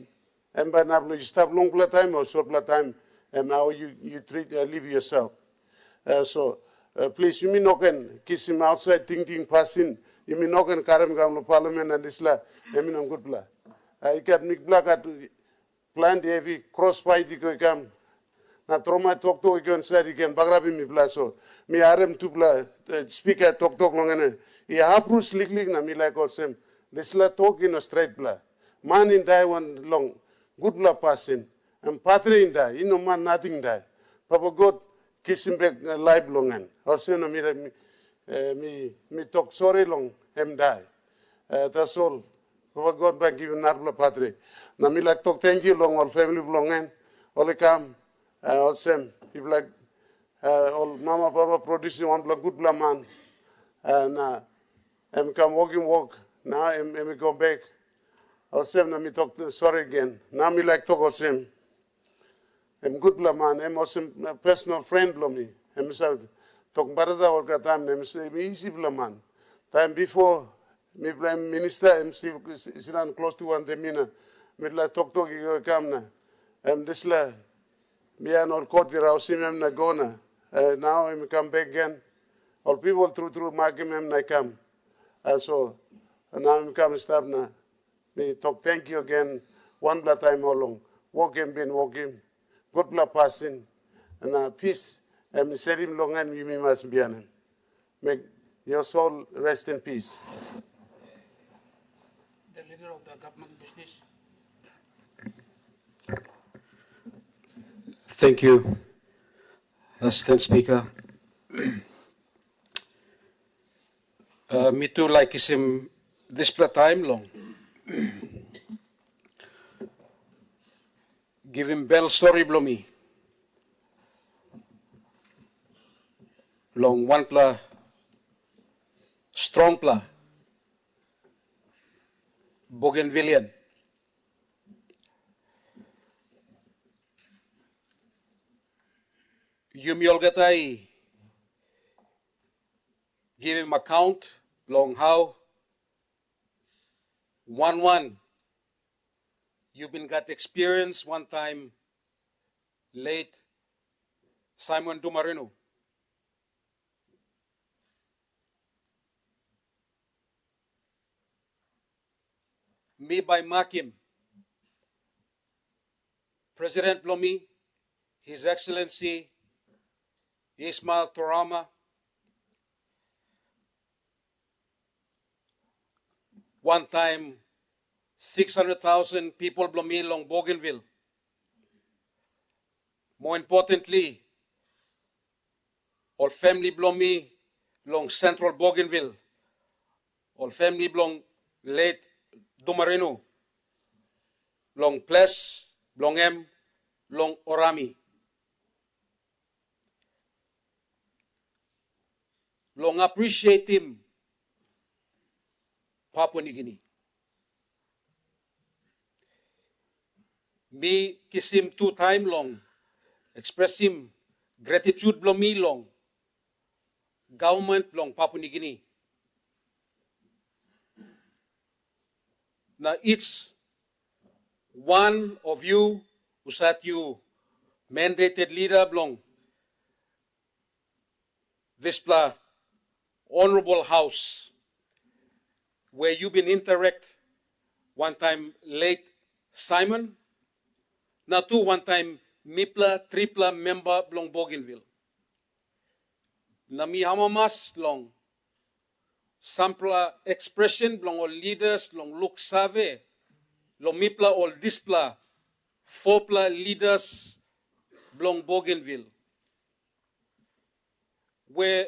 and by narbla you stop long time or short time, and how you treat live yourself. So please, you mean not can kiss him outside, thinking passing. You mean not can carry him to Parliament and this la. I mean on good bla. I can make black at plan the heavy cross fight. You come. Na trauma talk to again said again. Bagrabi mi bla so. Me arem tu bla speaker talk long ane. Yeah, approve slickly na me like also. This la talk in a straight bla. Man in die one long. Good bla passing. And patri in die. You know man nothing die. Papa God kiss him back life long and. Also no me talk sorry long him die. That's all. Papa God back give him narbla patri. Na me like talk thank you long all family long and. All come. Also people like all mama papa producing one bla good bla man. And come walk. Now I'm go back. Osem na mi talk sorry again. Now me like talk osem. I'm good bla man. I'm also a personal friend bla me. I'm so talk barada all the time. I'm say me easy bla man. Time before me blame minister. I'm still sitting close to one temina. Me like talk you come na. This la me and all caught the rausim I'm na gona. Now I'm come back again. All people through makim I'm na come. So now I'm come stop na. Me talk thank you again. One bla time all long. Walking been walking. God bla passing. And peace. And said him long and you must be an. Make your soul rest in peace. The leader of the government business. Thank you, Assistant Speaker. Me too like him this time long. Give him bell story blow me. Long one pla strong pla Bougainvillian. Yumiolgatai give him account long how one you've been got experience one time late Simon Dumarino. Me by Makim, President Blomi, His Excellency Ismail Torama, one time 600,000 people Blomi long Bougainville. More importantly, all family Blomi long central Bougainville, all family belong late Dumarino, long Ples, long M, long Orami. Long appreciate him, Papua New Guinea. Me kiss him 2 times long, express him gratitude belong me long, government belong Papua New Guinea. Now it's one of you who said you mandated leader belong this honorable house where you've been interact one time late Simon, now two one time Mipla tripla member belong Bougainville. Na mi hamamas long sampla expression belong all leaders long look save long Mipla all displa fopla leaders belong Bougainville. Where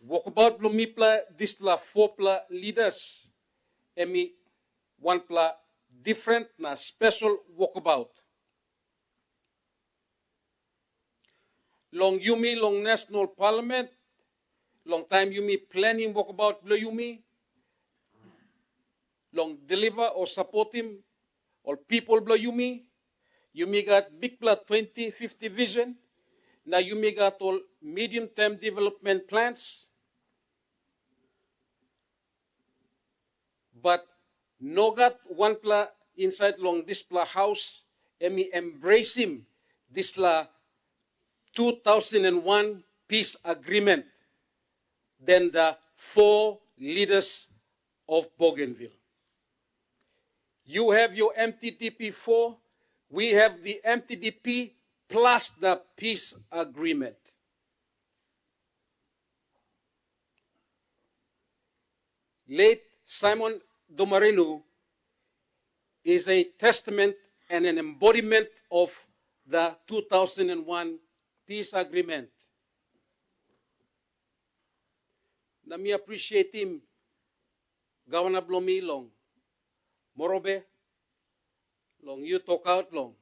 walkabout belong Mipla displa fopla leaders emi one pla different na special walkabout. Long Yumi, long National Parliament, long time Yumi planning walkabout below Yumi, long deliver or support him, all people below Yumi. Yumi got big pla 2050 vision. Now Yumi got all medium-term development plans. But no got one pla inside long this pla house, and me embrace him this pla 2001 peace agreement. Then the 4 leaders of Bougainville. You have your MTDP 4, we have the MTDP plus the peace agreement. Late Simon Dumarino is a testament and an embodiment of the 2001 peace agreement. Na me appreciate him, Governor Blomi long, Morobe, long you talk out long.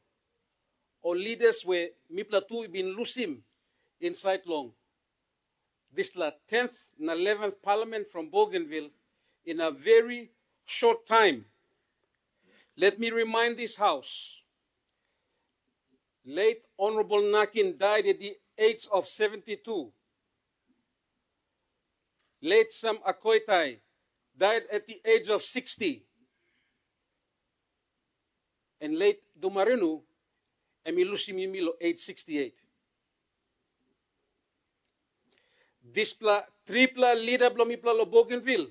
All leaders were Mipla tu been losing inside long. This la 10th and 11th Parliament from Bougainville in a very short time. Let me remind this House, late Honorable Nakin died at the age of 72. Late Sam Akoitai died at the age of 60. And late Dumarinu, Emilusi Mimilo, age 68. Displa tripla leader blomipla lo Bougainville.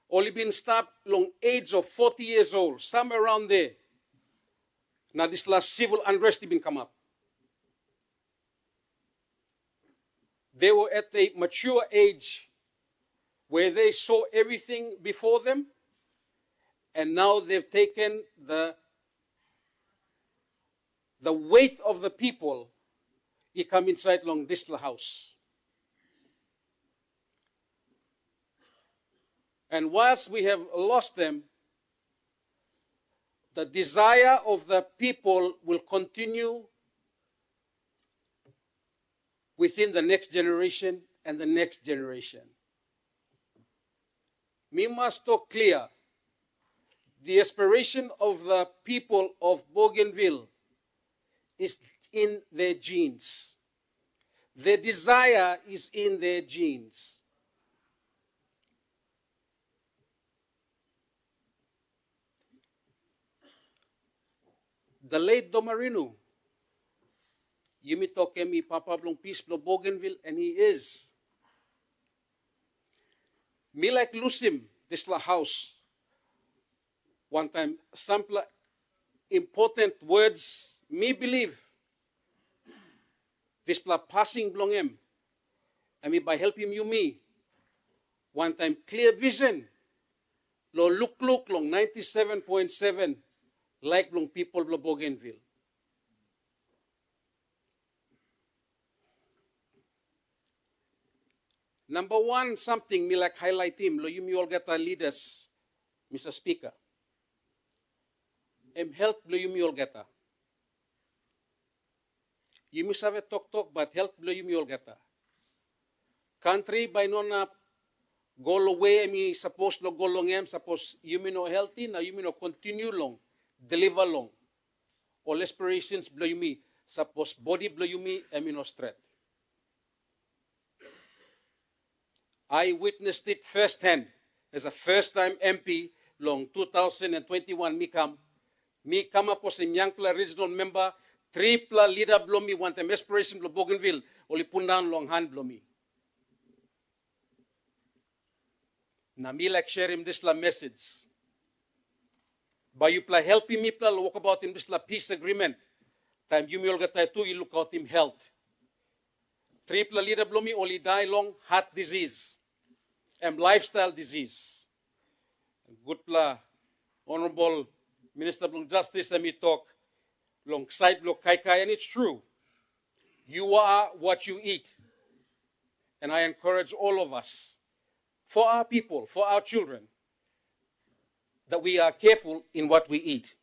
Only been stabbed long age of 40 years old, somewhere around there. Now this last civil unrest been come up. They were at a mature age where they saw everything before them, and now they've taken the weight of the people. He come inside long this house. And whilst we have lost them, the desire of the people will continue within the next generation and the next generation. We must talk clear. The aspiration of the people of Bougainville is in their genes. Their desire is in their genes. The late Domarino, Yumi Tokemi Papa Blong Peace Blo Bougainville, and he is. Me like Lusim, this la house. One time, some important words, me believe. This pla passing blong him. And me by helping you me. One time, clear vision. Lo look long 97.7. Like long people of Bougainville. Number one, something me like highlight him, lo yumi all gata leaders, Mr. Speaker. Help lo yumi all gata. Yumi save talk, but help lo yumi all gata. Country by nona go away, me suppose lo go long em, suppose yumi no healthy, na yumi no continue long. Deliver long. All aspirations blow you me. Suppose body blow you me, no strength. I witnessed it firsthand as a first-time MP long 2021 me come up as a young regional member, triple leader blow me, one time aspiration blow Bougainville, only put down long hand blow me. Na me like share him this la message. By you play helping me play walk about in this peace agreement. Time you me all get that too, you look out him health. Triple leader blow me only die long heart disease and lifestyle disease. Good pla Honorable Minister of Justice and me talk long side blow kai and it's true. You are what you eat. And I encourage all of us, for our people, for our children, that we are careful in what we eat.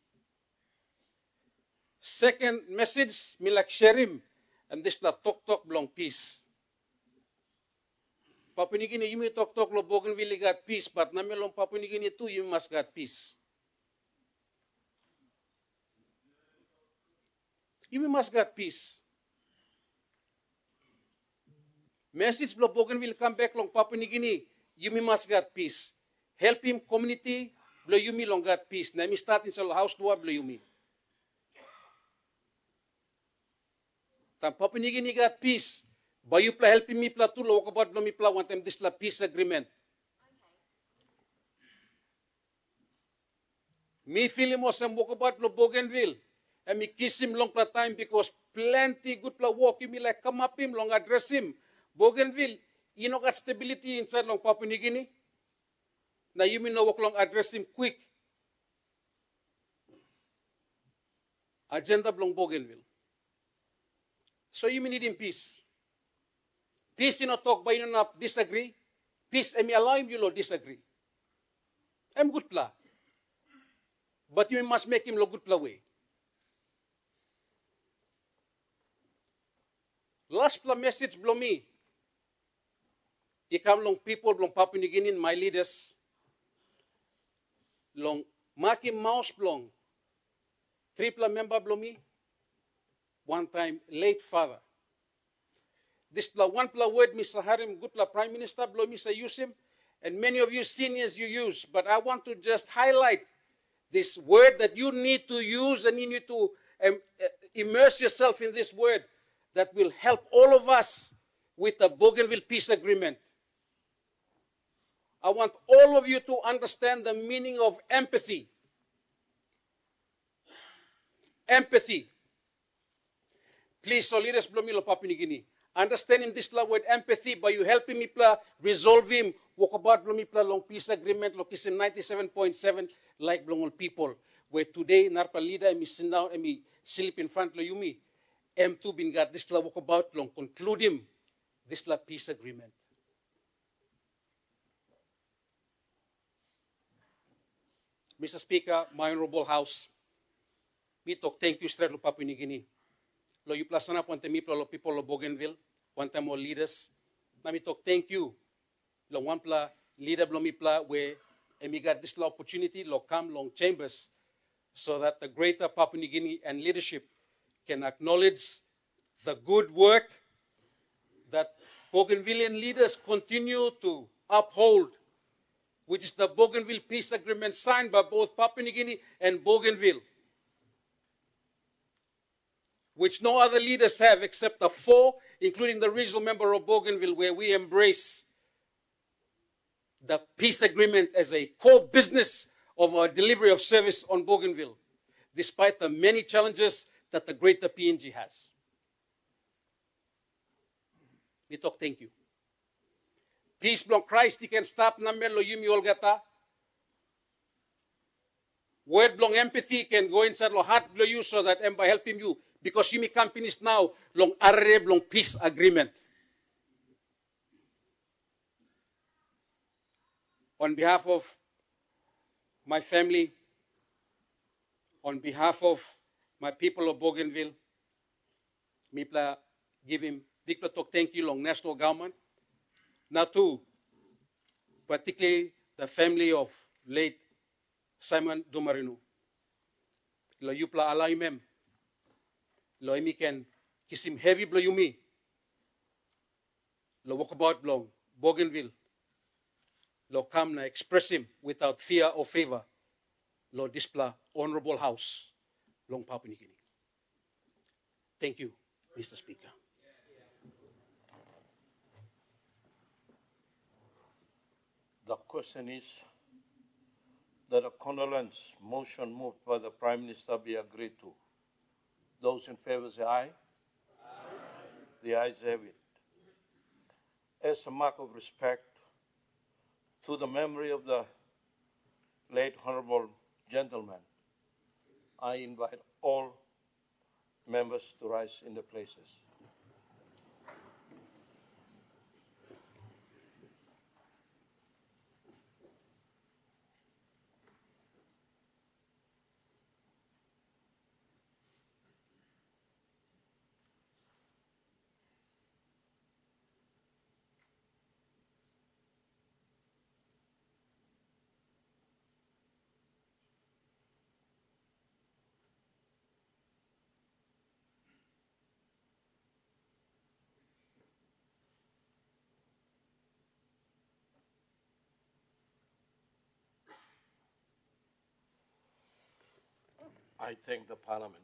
Second message, me like sharim, and this la talk belong peace. Papua New Guinea, you may talk lo Bougainville got peace, but namelong Papua New Guinea too, you must got peace. You must got peace. Message lo Bougainville come back long Papua New Guinea, you must got peace. Help him community, blow you me long got peace. Na mi start in sa house dua blow you me. Tam Papua New Guinea got peace. By you pla helping me pla too, walk about blow me pla one time this la peace agreement. Me feel him was walk about blow Bougainville. And me kiss him long pla time because plenty good pla walk you me like come up him long address him. Bougainville, you know got stability inside long Papua New Guinea. Now you mean no walk long address him quick. Agenda belong Bougainville. So you need him peace. Peace you not talk by you not disagree. Peace and me allow him you not disagree. I'm good pla. But you must make him lo good pla way. Last pla message blow me. Ikam long people long Papua New Guinea, my leaders. Long Maki mouse blong, triple member blomi, one time late father. This one word, Mr. Harim, good Prime Minister, blomi say use him, and many of you seniors you use, but I want to just highlight this word that you need to use, and you need to immerse yourself in this word that will help all of us with the Bougainville peace agreement. I want all of you to understand the meaning of empathy. Empathy. Please, so leaders, Blomilo Papua New Guinea. Understand him this word empathy, by you helping me resolve him. Walk about Blomi long peace agreement, location 97.7, like Blongol people. Where today, Narpa leader, and me sit down and me sleep in front of Yumi. M2 bin got this walk about long, conclude him this peace agreement. Mr. Speaker, my honorable House, we talk thank you straight to Papua New Guinea. Lo you plasana ponte mi lo people of Bougainville, one time more leaders. Na mi talk thank you. Lo one pla leader blo mi pla where we got this opportunity lo come long chambers so that the greater Papua New Guinea and leadership can acknowledge the good work that Bougainvillean leaders continue to uphold, which is the Bougainville Peace Agreement signed by both Papua New Guinea and Bougainville, which no other leaders have except the 4, including the regional member of Bougainville, where we embrace the peace agreement as a core business of our delivery of service on Bougainville, despite the many challenges that the greater PNG has. We talk thank you. Peace belong Christ, he can stop namelo yumi olgata. Word belong empathy can go inside lo heart below you so that by helping you, because yumi companies now long arre belong peace agreement. On behalf of my family, on behalf of my people of Bougainville, Mipla give him big talk thank you long national government. Now too, particularly the family of late Simon Dumar. Lo yupla alay mem. Lo imi can kiss him heavy blow yumi. Lo walk about blong Bougainville. Lo come na express him without fear or favor. Lo display honorable house long Papua New Guinea. Thank you, Mr. Speaker. The question is that a condolence motion moved by the Prime Minister be agreed to. Those in favor say aye. Aye. The ayes have it. As a mark of respect to the memory of the late honorable gentleman, I invite all members to rise in their places. I thank the Parliament.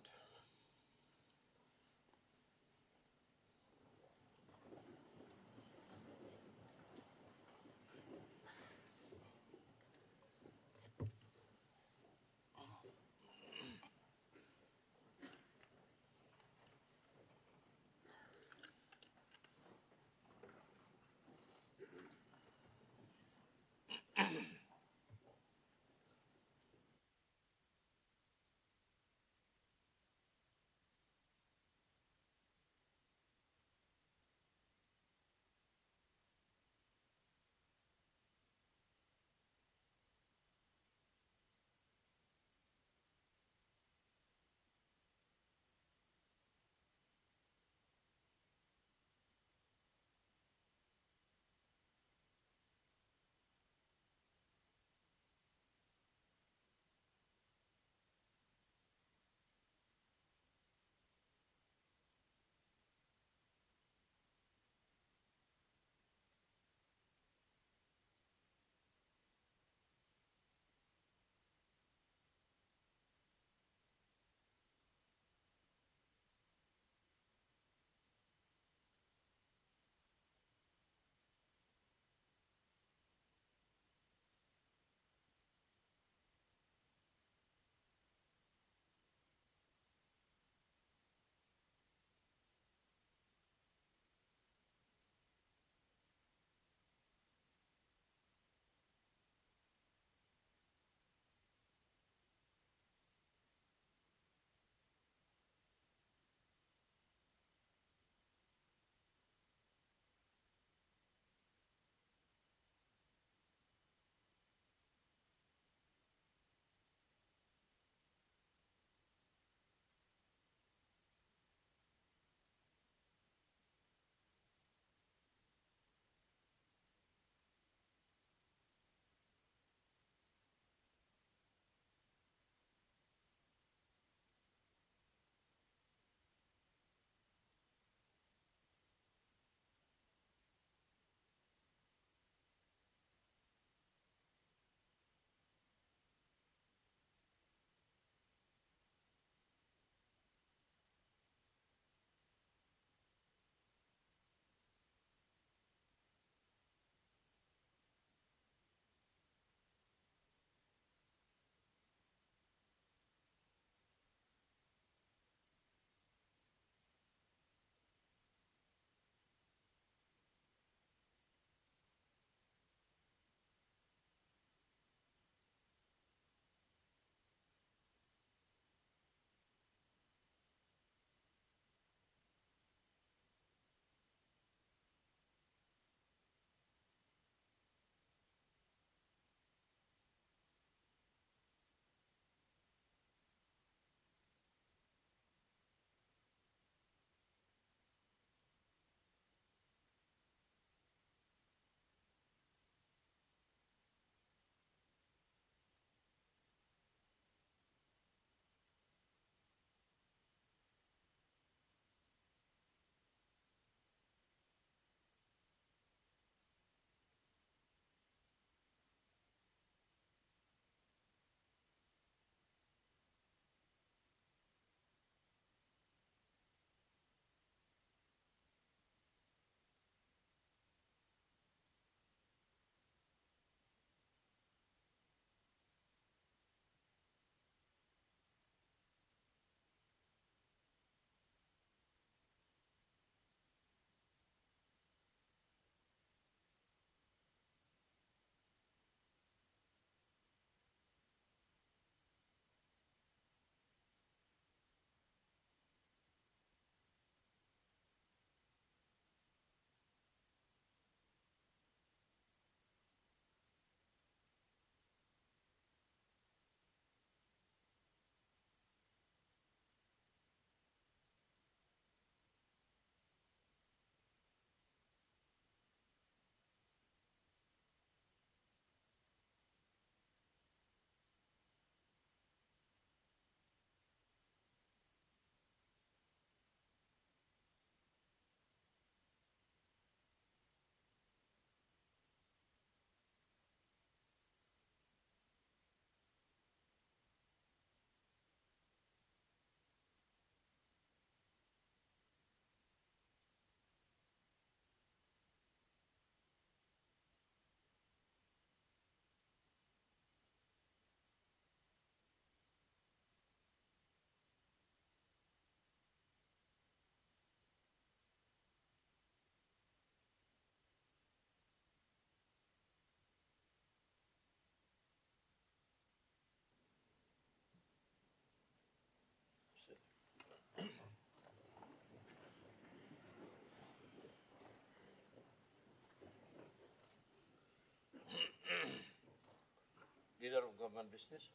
government business?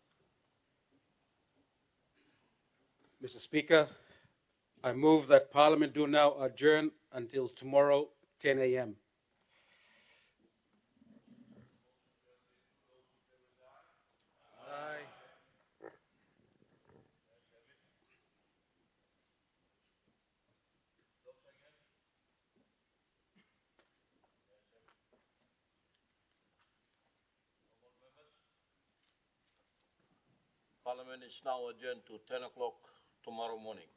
Mr. Speaker, I move that Parliament do now adjourn until tomorrow, 10 a.m. Parliament is now adjourned to 10 o'clock tomorrow morning.